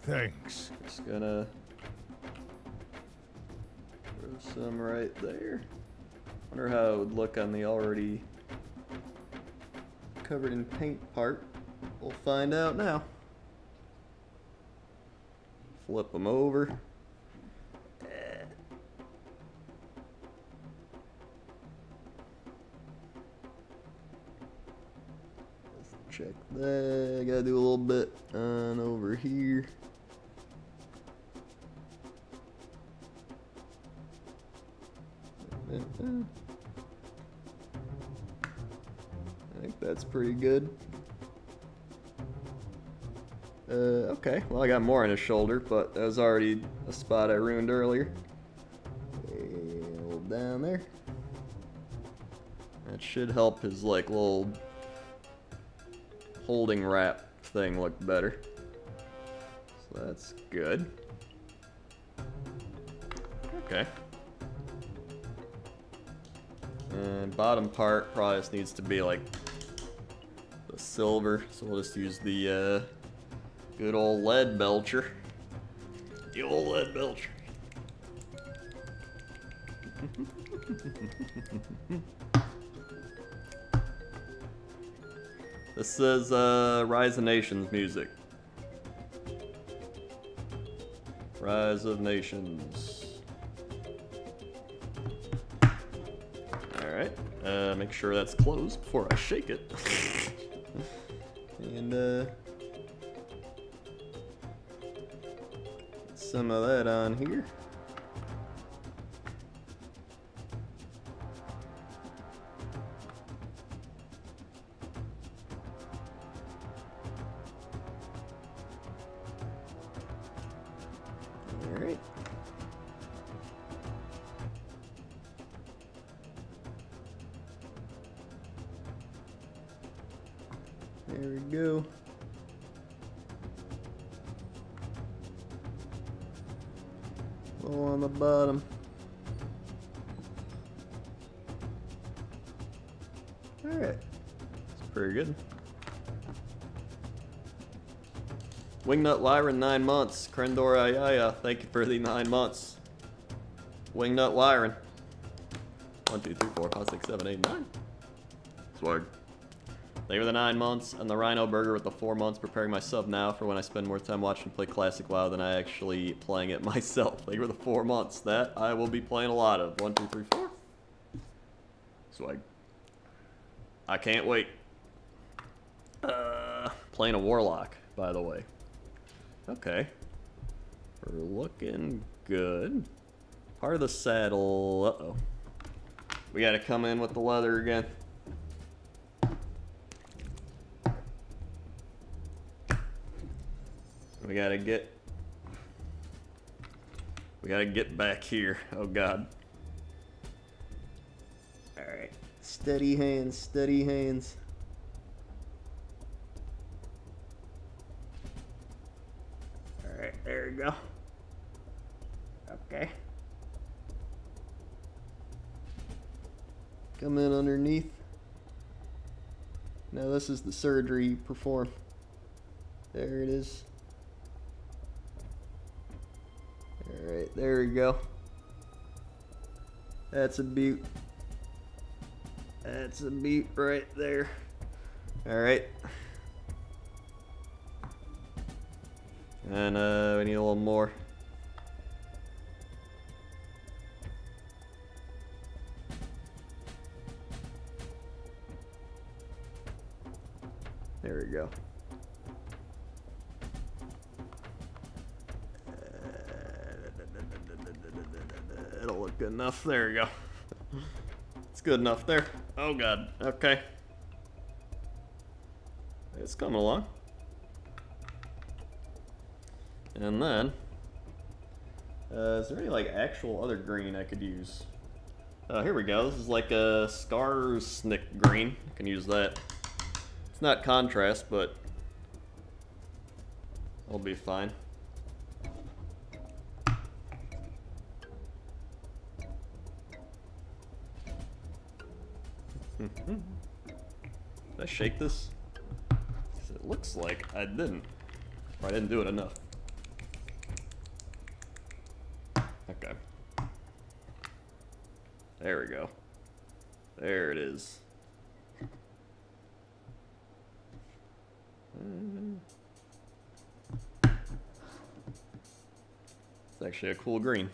Thanks. Just gonna throw some right there. Wonder how it would look on the already covered in paint part. We'll find out now. Flip them over. Check that. I gotta do a little bit on over here. I think that's pretty good. Okay, well I got more on his shoulder, but that was already a spot I ruined earlier. A little down there. That should help his like little holding wrap thing look better. So that's good. Okay. And bottom part probably just needs to be like the silver, so we'll just use the good old lead belcher. The old lead belcher. This says Rise of Nations music. Rise of Nations. Alright, make sure that's closed before I shake it. And get some of that on here. Alright. There we go. Low on the bottom. Alright. That's pretty good. Wingnut Lyran, 9 months. Crendor Ayaya, thank you for the 9 months. Wingnut Lyran. 1, 2, 3, 4, 5, 6, 7, 8, 9. Swag. Thank you for the 9 months, and the Rhino Burger with the 4 months. Preparing my sub now for when I spend more time watching play Classic WoW than I actually playing it myself. Thank you for the 4 months. That I will be playing a lot of. 1, 2, 3, 4. Swag. I can't wait. Playing a Warlock, by the way. Okay. We're looking good. Part of the saddle. Uh-oh. We gotta come in with the leather again. We gotta get back here. Oh god. Alright. Steady hands, steady hands. Alright, there we go. Okay. Come in underneath. Now this is the surgery you perform. There it is. Alright, there we go. That's a beaut. That's a beaut right there. Alright. And we need a little more. There we go. It'll look good enough. There we go. It's good enough there. Oh god. Okay. It's coming along. And then, is there any like actual other green I could use? Here we go. This is like a Skarsnik green. I can use that. It's not contrast, but it'll be fine. Did I shake this? 'Cause it looks like I didn't. Or I didn't do it enough. Okay. There we go. There it is. It's actually a cool green.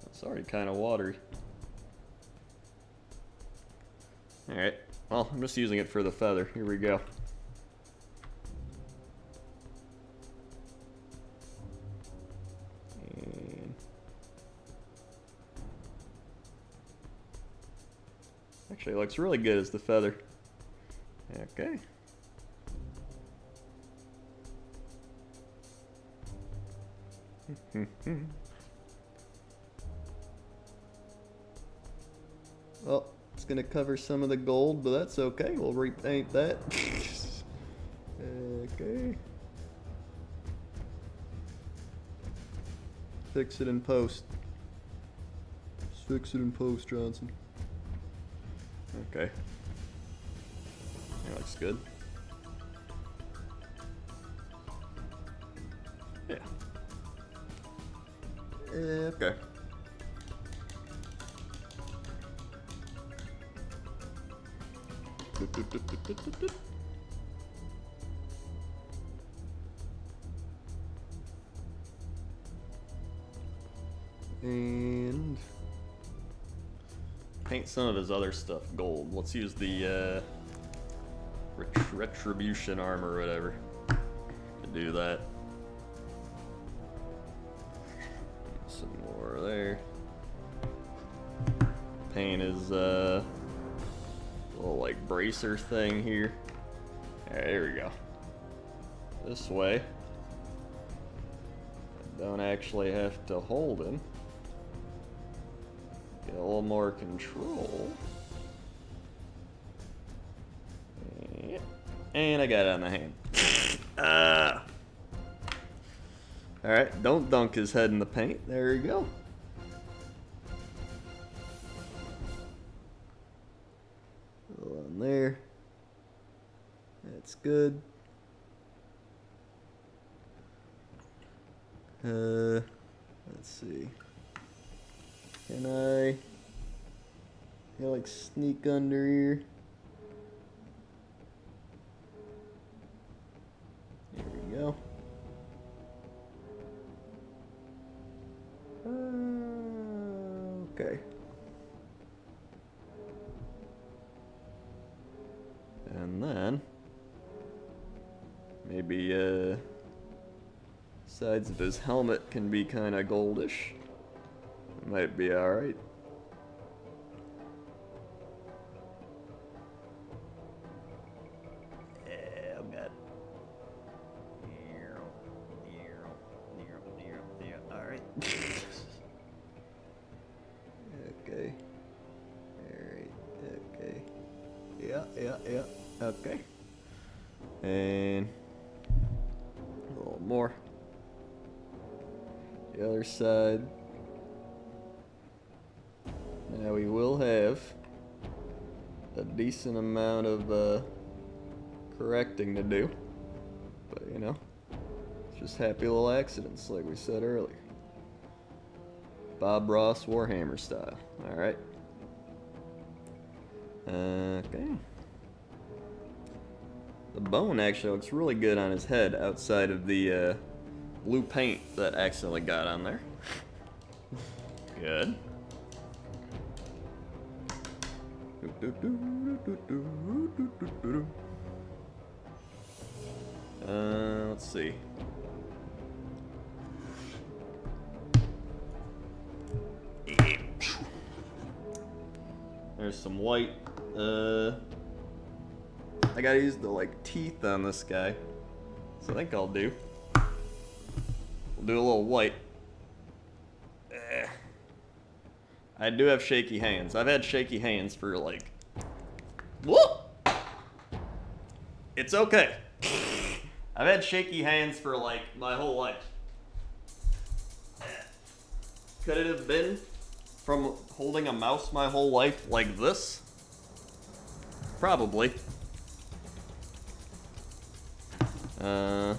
It's already kind of watery. Alright, well, I'm just using it for the feather. Here we go. And actually, it looks really good as the feather. Okay. Well, it's gonna cover some of the gold, but that's okay. We'll repaint that. Okay. Fix it in post. Just fix it in post, Johnson. Okay. That looks good. Yeah. Okay. And paint some of his other stuff gold. Let's use the retribution armor or whatever to do that. Some more there. Paint his little like bracer thing here. Alright, there we go. This way I don't actually have to hold him. Get a little more control. And I got it on the hand. Alright, don't dunk his head in the paint. There you go. A little on there. That's good. Let's see. Can I like sneak under here? There we go. Okay. And then maybe sides of his helmet can be kind of goldish. Might be alright. Yeah, oh god. Alright. Okay. Alright, okay. Yeah. Okay. And a little more. The other side. Now we will have a decent amount of correcting to do, but you know, it's just happy little accidents like we said earlier. Bob Ross Warhammer style. Alright. Okay. The bone actually looks really good on his head outside of the blue paint that accidentally got on there. Good. Let's see. There's some white. I gotta use the like teeth on this guy, so I think I'll do. We'll do a little white. I do have shaky hands. I've had shaky hands for like... Whoa! It's okay. I've had shaky hands for like my whole life. Could it have been from holding a mouse my whole life like this? Probably. There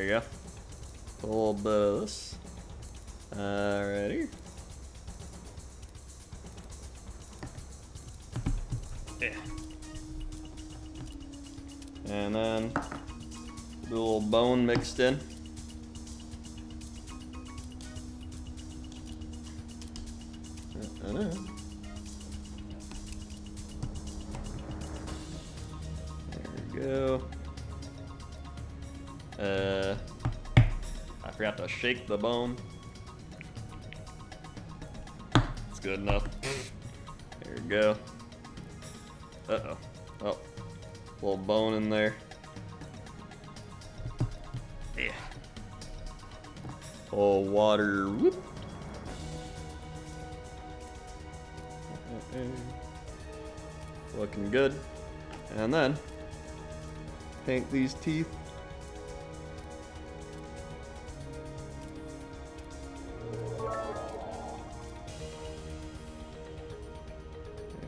you go. A little bit of this. Right here. Yeah. And then do a little bone mixed in. There we go. I forgot to shake the bone. It's good enough. There we go. Uh-oh. Oh. Little bone in there. Yeah. Oh, water. Whoop. Looking good. And then paint these teeth.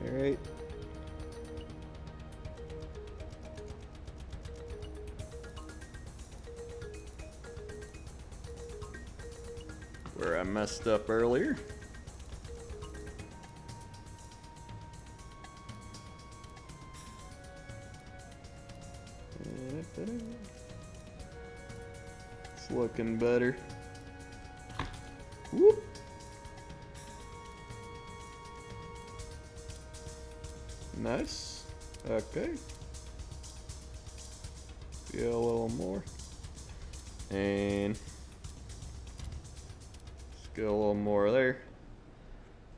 Alright. Where I messed up earlier. It's looking better. Whoop. Nice. Okay. Yeah, a little more. And just get a little more there.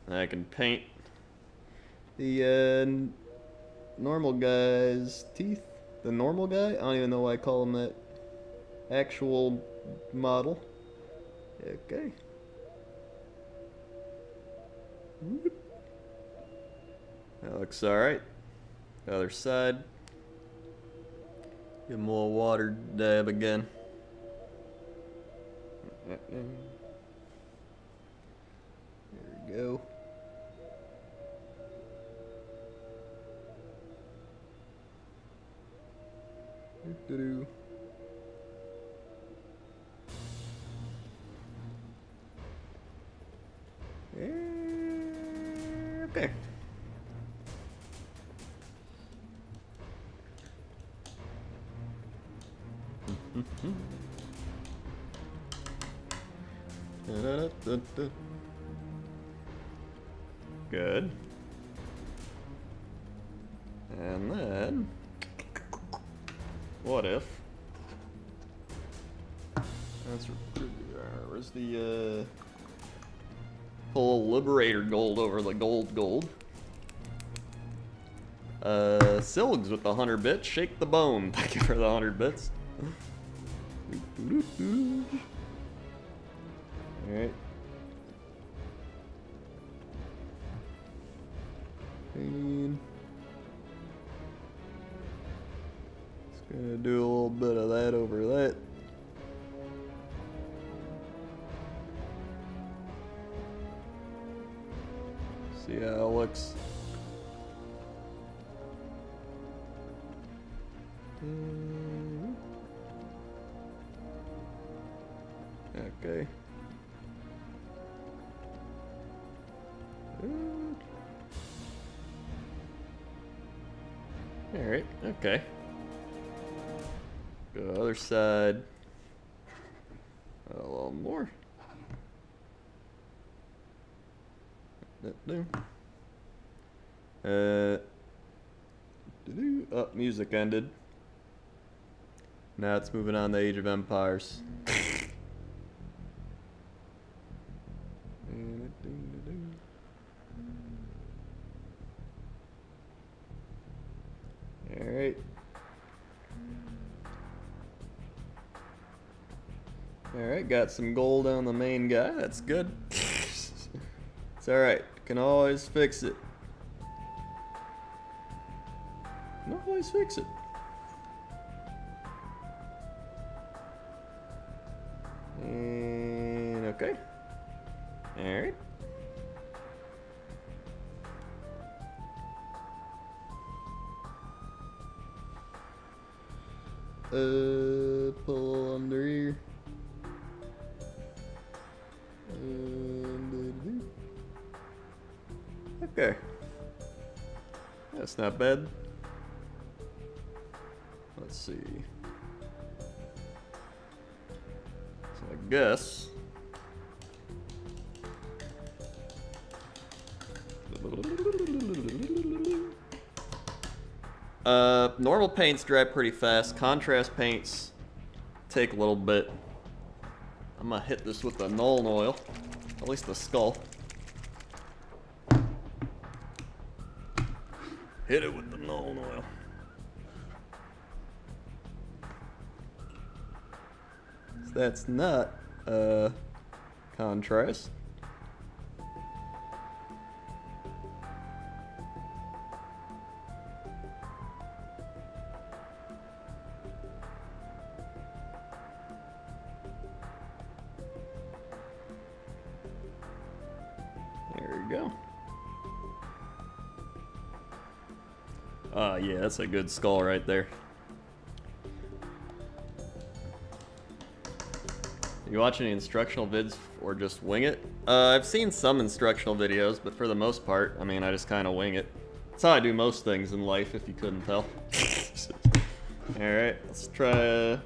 And I can paint the normal guy's teeth. The normal guy? I don't even know why I call him that. Actual model. Okay. Whoop. That looks alright. The other side. Give him a little water dab again. There we go. Doo-doo-doo. Okay. Good. And then, what if? That's where's the pull Liberator gold over the gold. Silgs with the 100 bits. Shake the bone. Thank you for the 100 bits. Alright. And just gonna do a little bit of that over that. See how it looks. Okay. Alright, okay. Go other side. A little more. Oh, music ended. Now it's moving on to Age of Empires. Alright. Alright, got some gold on the main guy. That's good. It's alright. Can always fix it. Can always fix it. And okay. Alright. Pull under here. Okay. That's not bad. Let's see. So I guess. Normal paints dry pretty fast. Contrast paints take a little bit. I'm gonna hit this with the Nuln Oil, at least the skull. Hit it with the Nuln Oil. So that's not contrast. Go. Yeah, that's a good skull right there. You watch any instructional vids or just wing it? I've seen some instructional videos, but for the most part, I mean, I just kind of wing it. That's how I do most things in life, if you couldn't tell. Alright, let's try.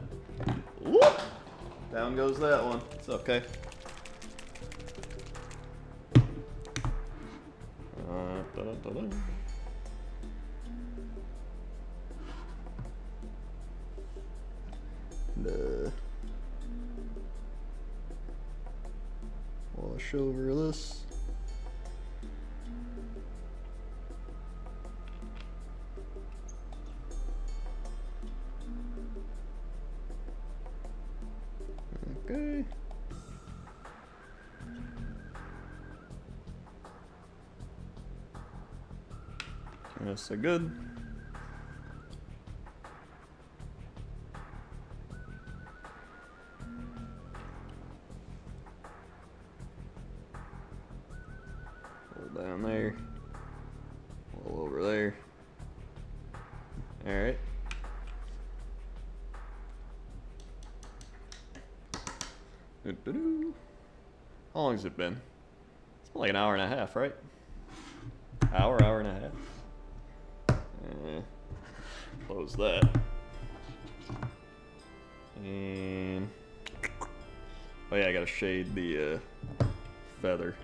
Whoop! Down goes that one. It's okay. Da-da-da-da. Wash over this. Okay. That's so good. All down there. All over there. All right. How long has it been? It's been like an hour and a half, right? Hour and a half. Close that. And oh yeah, I gotta shade the feather.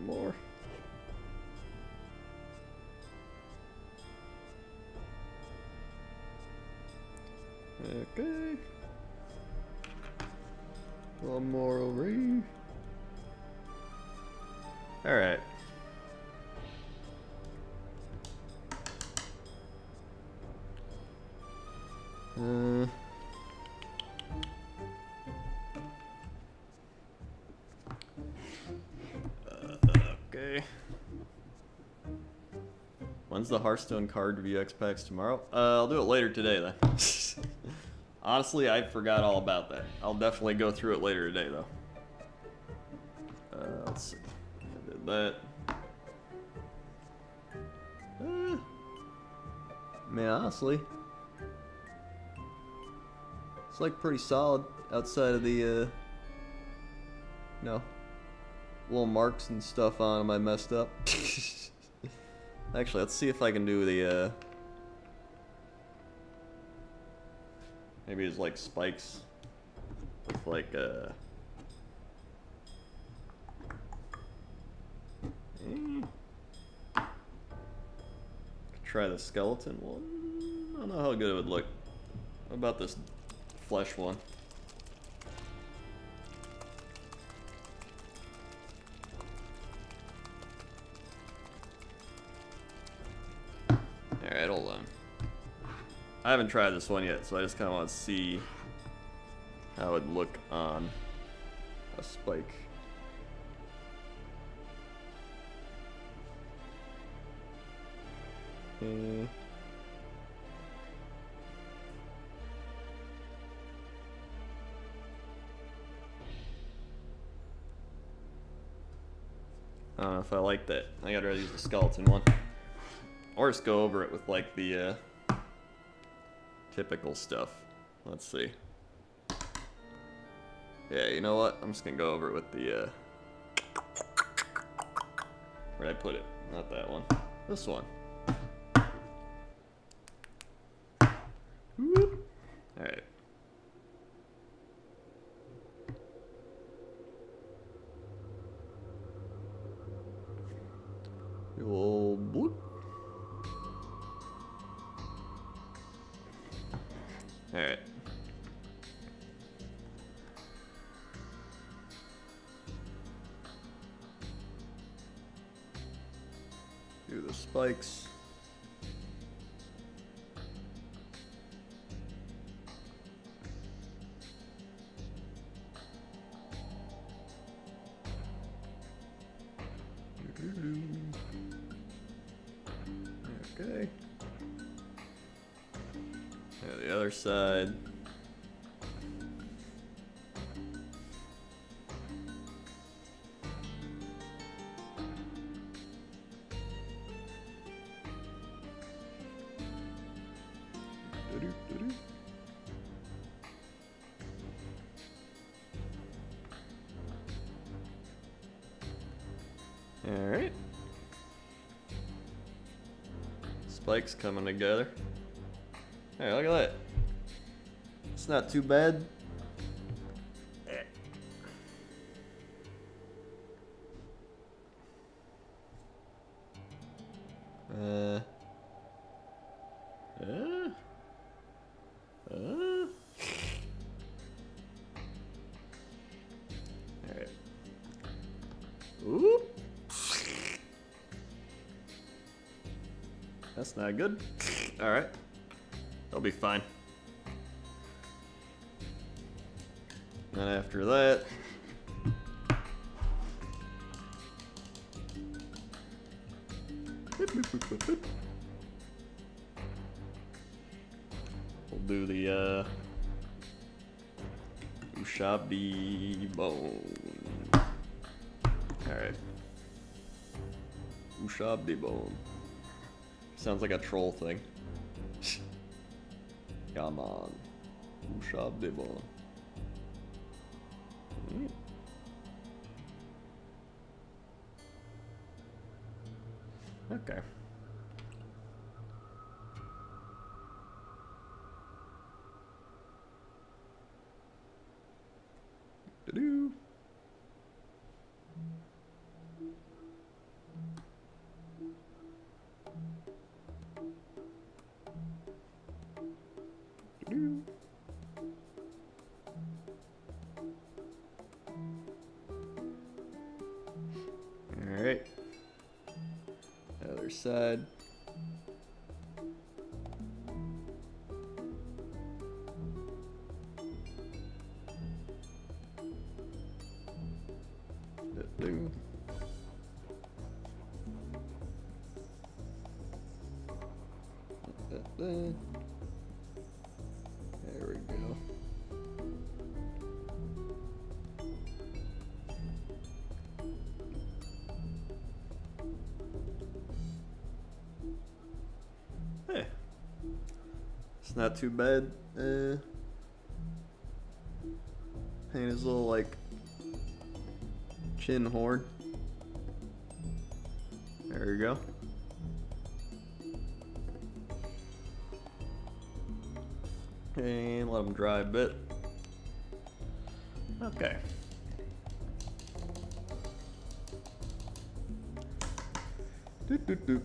More. Okay. One more over here. All right. Okay. When's the Hearthstone card VX packs tomorrow? I'll do it later today then. Honestly, I forgot all about that. I'll definitely go through it later today though. Let's see. I did that. I mean, honestly, it's like pretty solid outside of the, you know, little marks and stuff on them I messed up. Actually, let's see if I can do the, maybe it's like spikes with like, try the skeleton one. I don't know how good it would look. What about this flesh one? Alright, hold on. I haven't tried this one yet, so I just kind of want to see how it would look on a spike. I don't know if I like that. I gotta use the skeleton one. Or just go over it with like the typical stuff. Let's see. Yeah, you know what? I'm just gonna go over it with the where'd I put it? Not that one. This one. Alright. Little bloop. Alright. Do the spikes. Okay. Yeah, the other side. Alright. Spikes coming together. Hey, look at that. It's not too bad. Alright. Ooh. That's not good. Alright. They'll be fine. And after that, we'll do the Ushabdi bone. Alright. Ushabdi bone. Sounds like a troll thing. Come on. Ushabdi bone. Okay. Do-do. Do-do. Alright. Other side. Do. There we go. Hey, it's not too bad. Paint his little like chin horn. There you go. And let them dry a bit. Okay. Doot, doot, doot.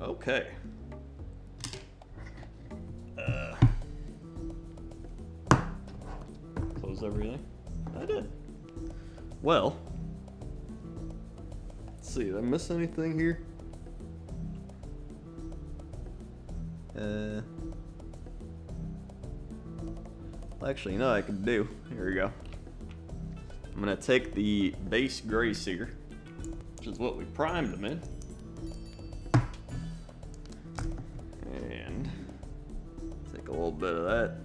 Okay. Close everything. I did. Well, let's see. Did I miss anything here? Actually, no, I can do. Here we go. I'm gonna take the base Gray Seeker, which is what we primed them in, and take a little bit of that.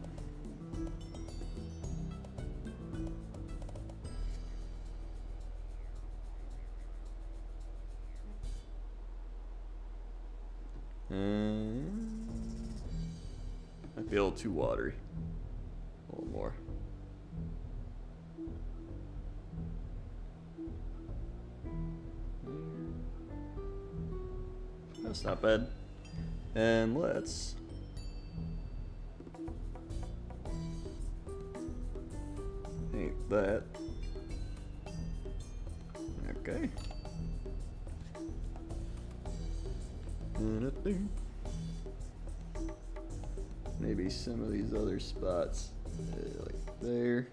Might be a little too watery. A little more. That's not bad. And let's paint that. Okay. Maybe some of these other spots, like there.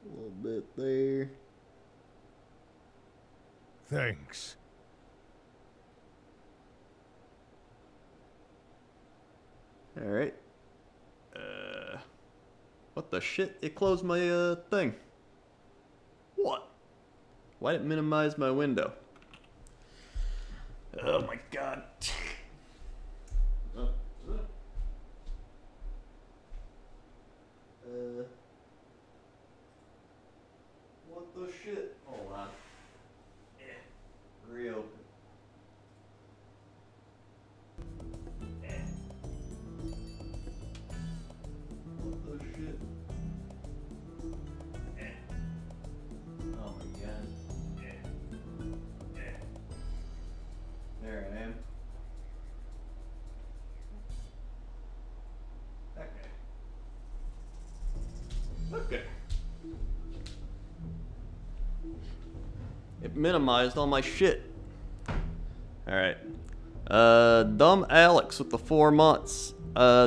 A little bit there. Thanks. All right. What the shit? It closed my thing. What? Why did it minimize my window? Oh my god. What the shit? Hold on. Reopen. It minimized all my shit. Alright. Dumb Alex with the 4 months.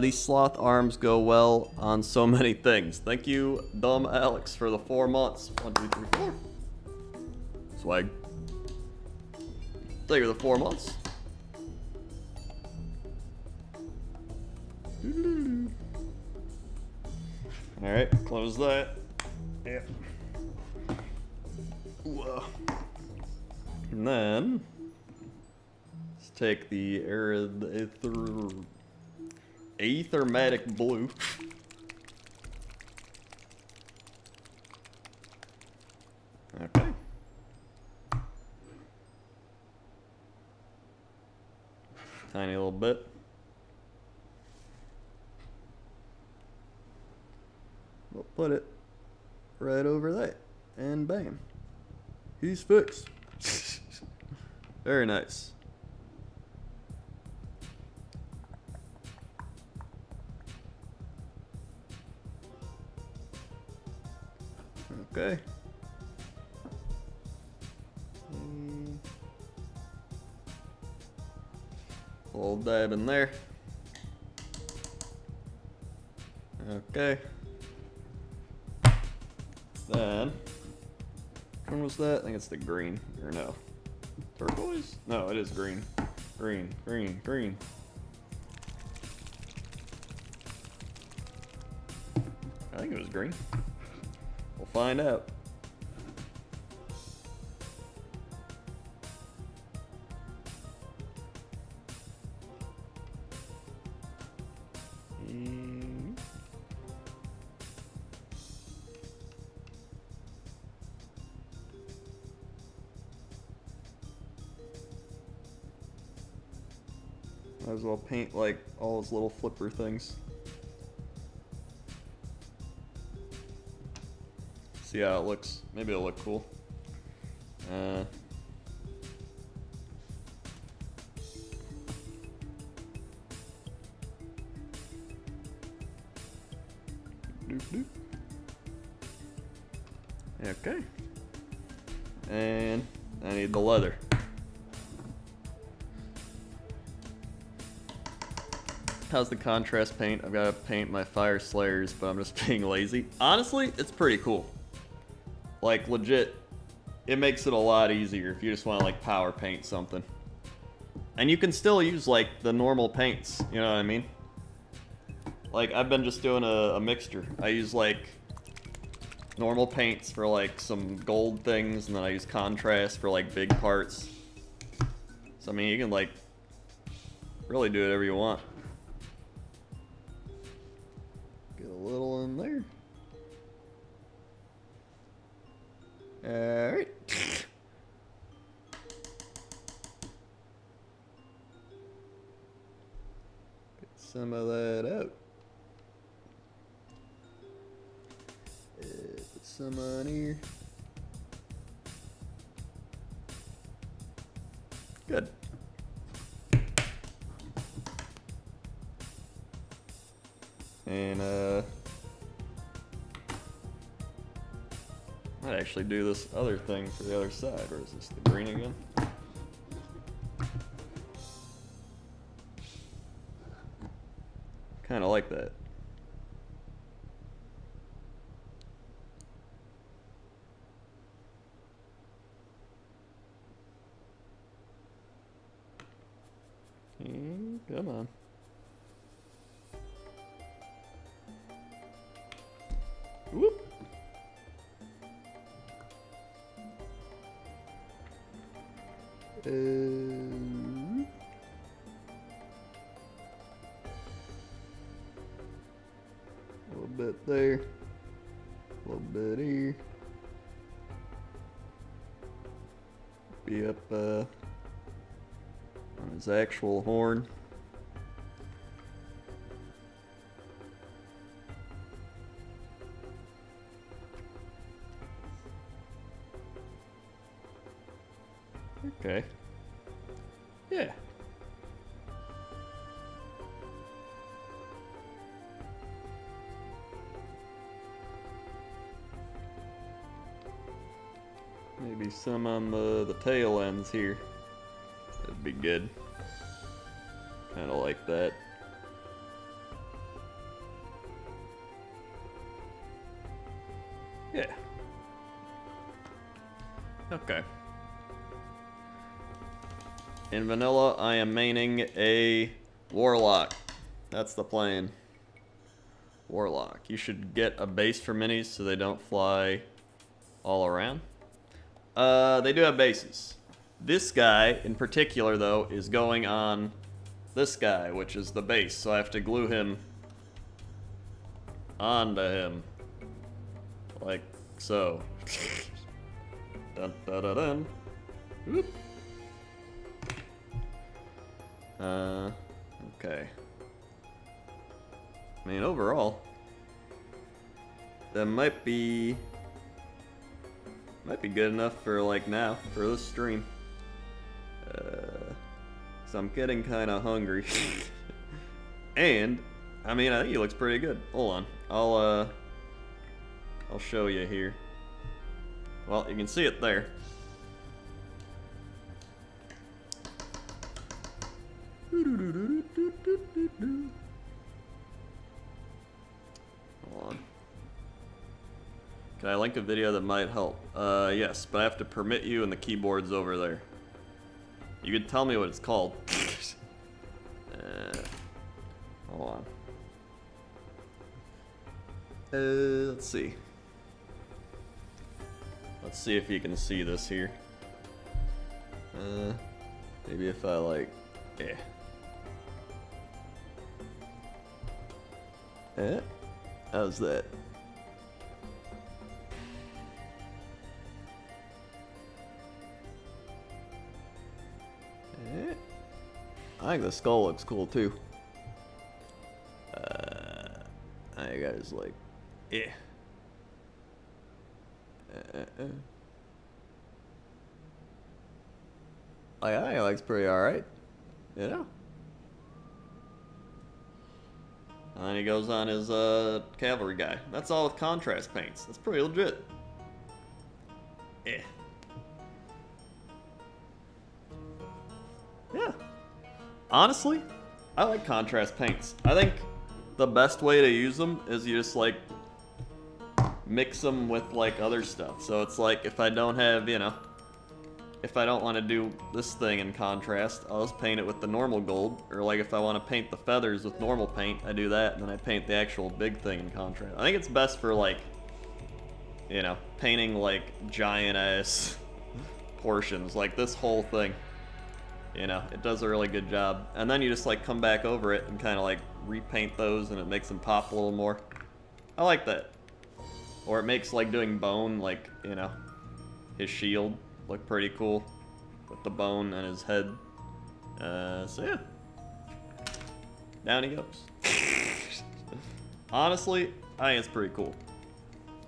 These sloth arms go well on so many things. Thank you, Dumb Alex, for the 4 months. 1, 2, 3, 4. Swag. Thank you for the 4 months. Alright, close that. Yep. Whoa. And then let's take the Aethermatic Blue. Okay. Tiny little bit. We'll put it right over that. And bam. He's fixed. Very nice. Okay. Little dab in there. Okay. Then, which one was that? I think it's the green, or no. Turquoise? No, it is green. Green, green, green. I think it was green. We'll find out. Might as well paint like all those little flipper things. See how it looks. Maybe it'll look cool. Doop doop. Okay. And I need the leather. How's the contrast paint? I've got to paint my fire slayers, but I'm just being lazy. Honestly, it's pretty cool. Like, legit, it makes it a lot easier if you just want to, like, power paint something. And you can still use, like, the normal paints, you know what I mean? Like, I've been just doing a mixture. I use, like, normal paints for, like, some gold things, and then I use contrast for, like, big parts. So, I mean, you can, like, really do whatever you want. Get a little in there. Alright. Get some of that out. Put some on here. Good. And might actually do this other thing for the other side. Or is this the green again? Kind of like that. Come on. Whoop. A little bit there, a little bit here. Be up on his actual horn. Okay. Yeah. Maybe Maybe some on the tail ends here. That'd be good. Kind of like that. Yeah. Okay. In vanilla, I am maining a warlock. That's the plan. Warlock. You should get a base for minis so they don't fly all around. They do have bases. This guy, in particular, though, is going on this guy, which is the base. So I have to glue him onto him. Like so. Dun, dun, dun, dun. Whoop. Okay. I mean, overall, that might be good enough for like now for this stream. So I'm getting kind of hungry, and I mean, I think he looks pretty good. Hold on, I'll show you here. Well, you can see it there. Hold on. Can I link a video that might help? Yes, but I have to permit you, and the keyboard's over there. You could tell me what it's called. Hold on. Let's see. Let's see if you can see this here. Maybe if I like, yeah. How's that? I think the skull looks cool too. I guys like, yeah. Like, I think it looks pretty alright, you know? And then he goes on his cavalry guy. That's all with contrast paints. That's pretty legit. Yeah. Yeah. Honestly, I like contrast paints. I think the best way to use them is you just like mix them with like other stuff. So it's like if I don't have, you know, if I don't want to do this thing in contrast, I'll just paint it with the normal gold. Or like if I want to paint the feathers with normal paint, I do that, and then I paint the actual big thing in contrast. I think it's best for like, you know, painting like giant ass portions, like this whole thing. You know, it does a really good job. And then you just like come back over it and kind of like repaint those, and it makes them pop a little more. I like that. Or it makes like doing bone, like, you know, his shield look pretty cool with the bone and his head. So yeah, down he goes. Honestly, I think it's pretty cool.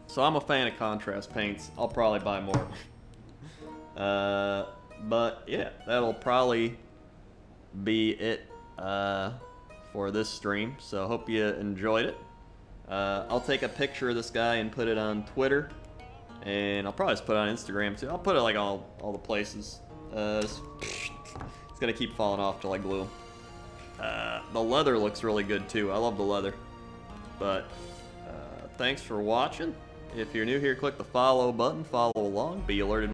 So I'm a fan of contrast paints. I'll probably buy more. But yeah, that'll probably be it for this stream. So I hope you enjoyed it. I'll take a picture of this guy and put it on Twitter. And I'll probably just put it on Instagram too. I'll put it like all the places. It's gonna keep falling off till I glue them. The leather looks really good too. I love the leather. But thanks for watching. If you're new here, click the follow button. Follow along. Be alerted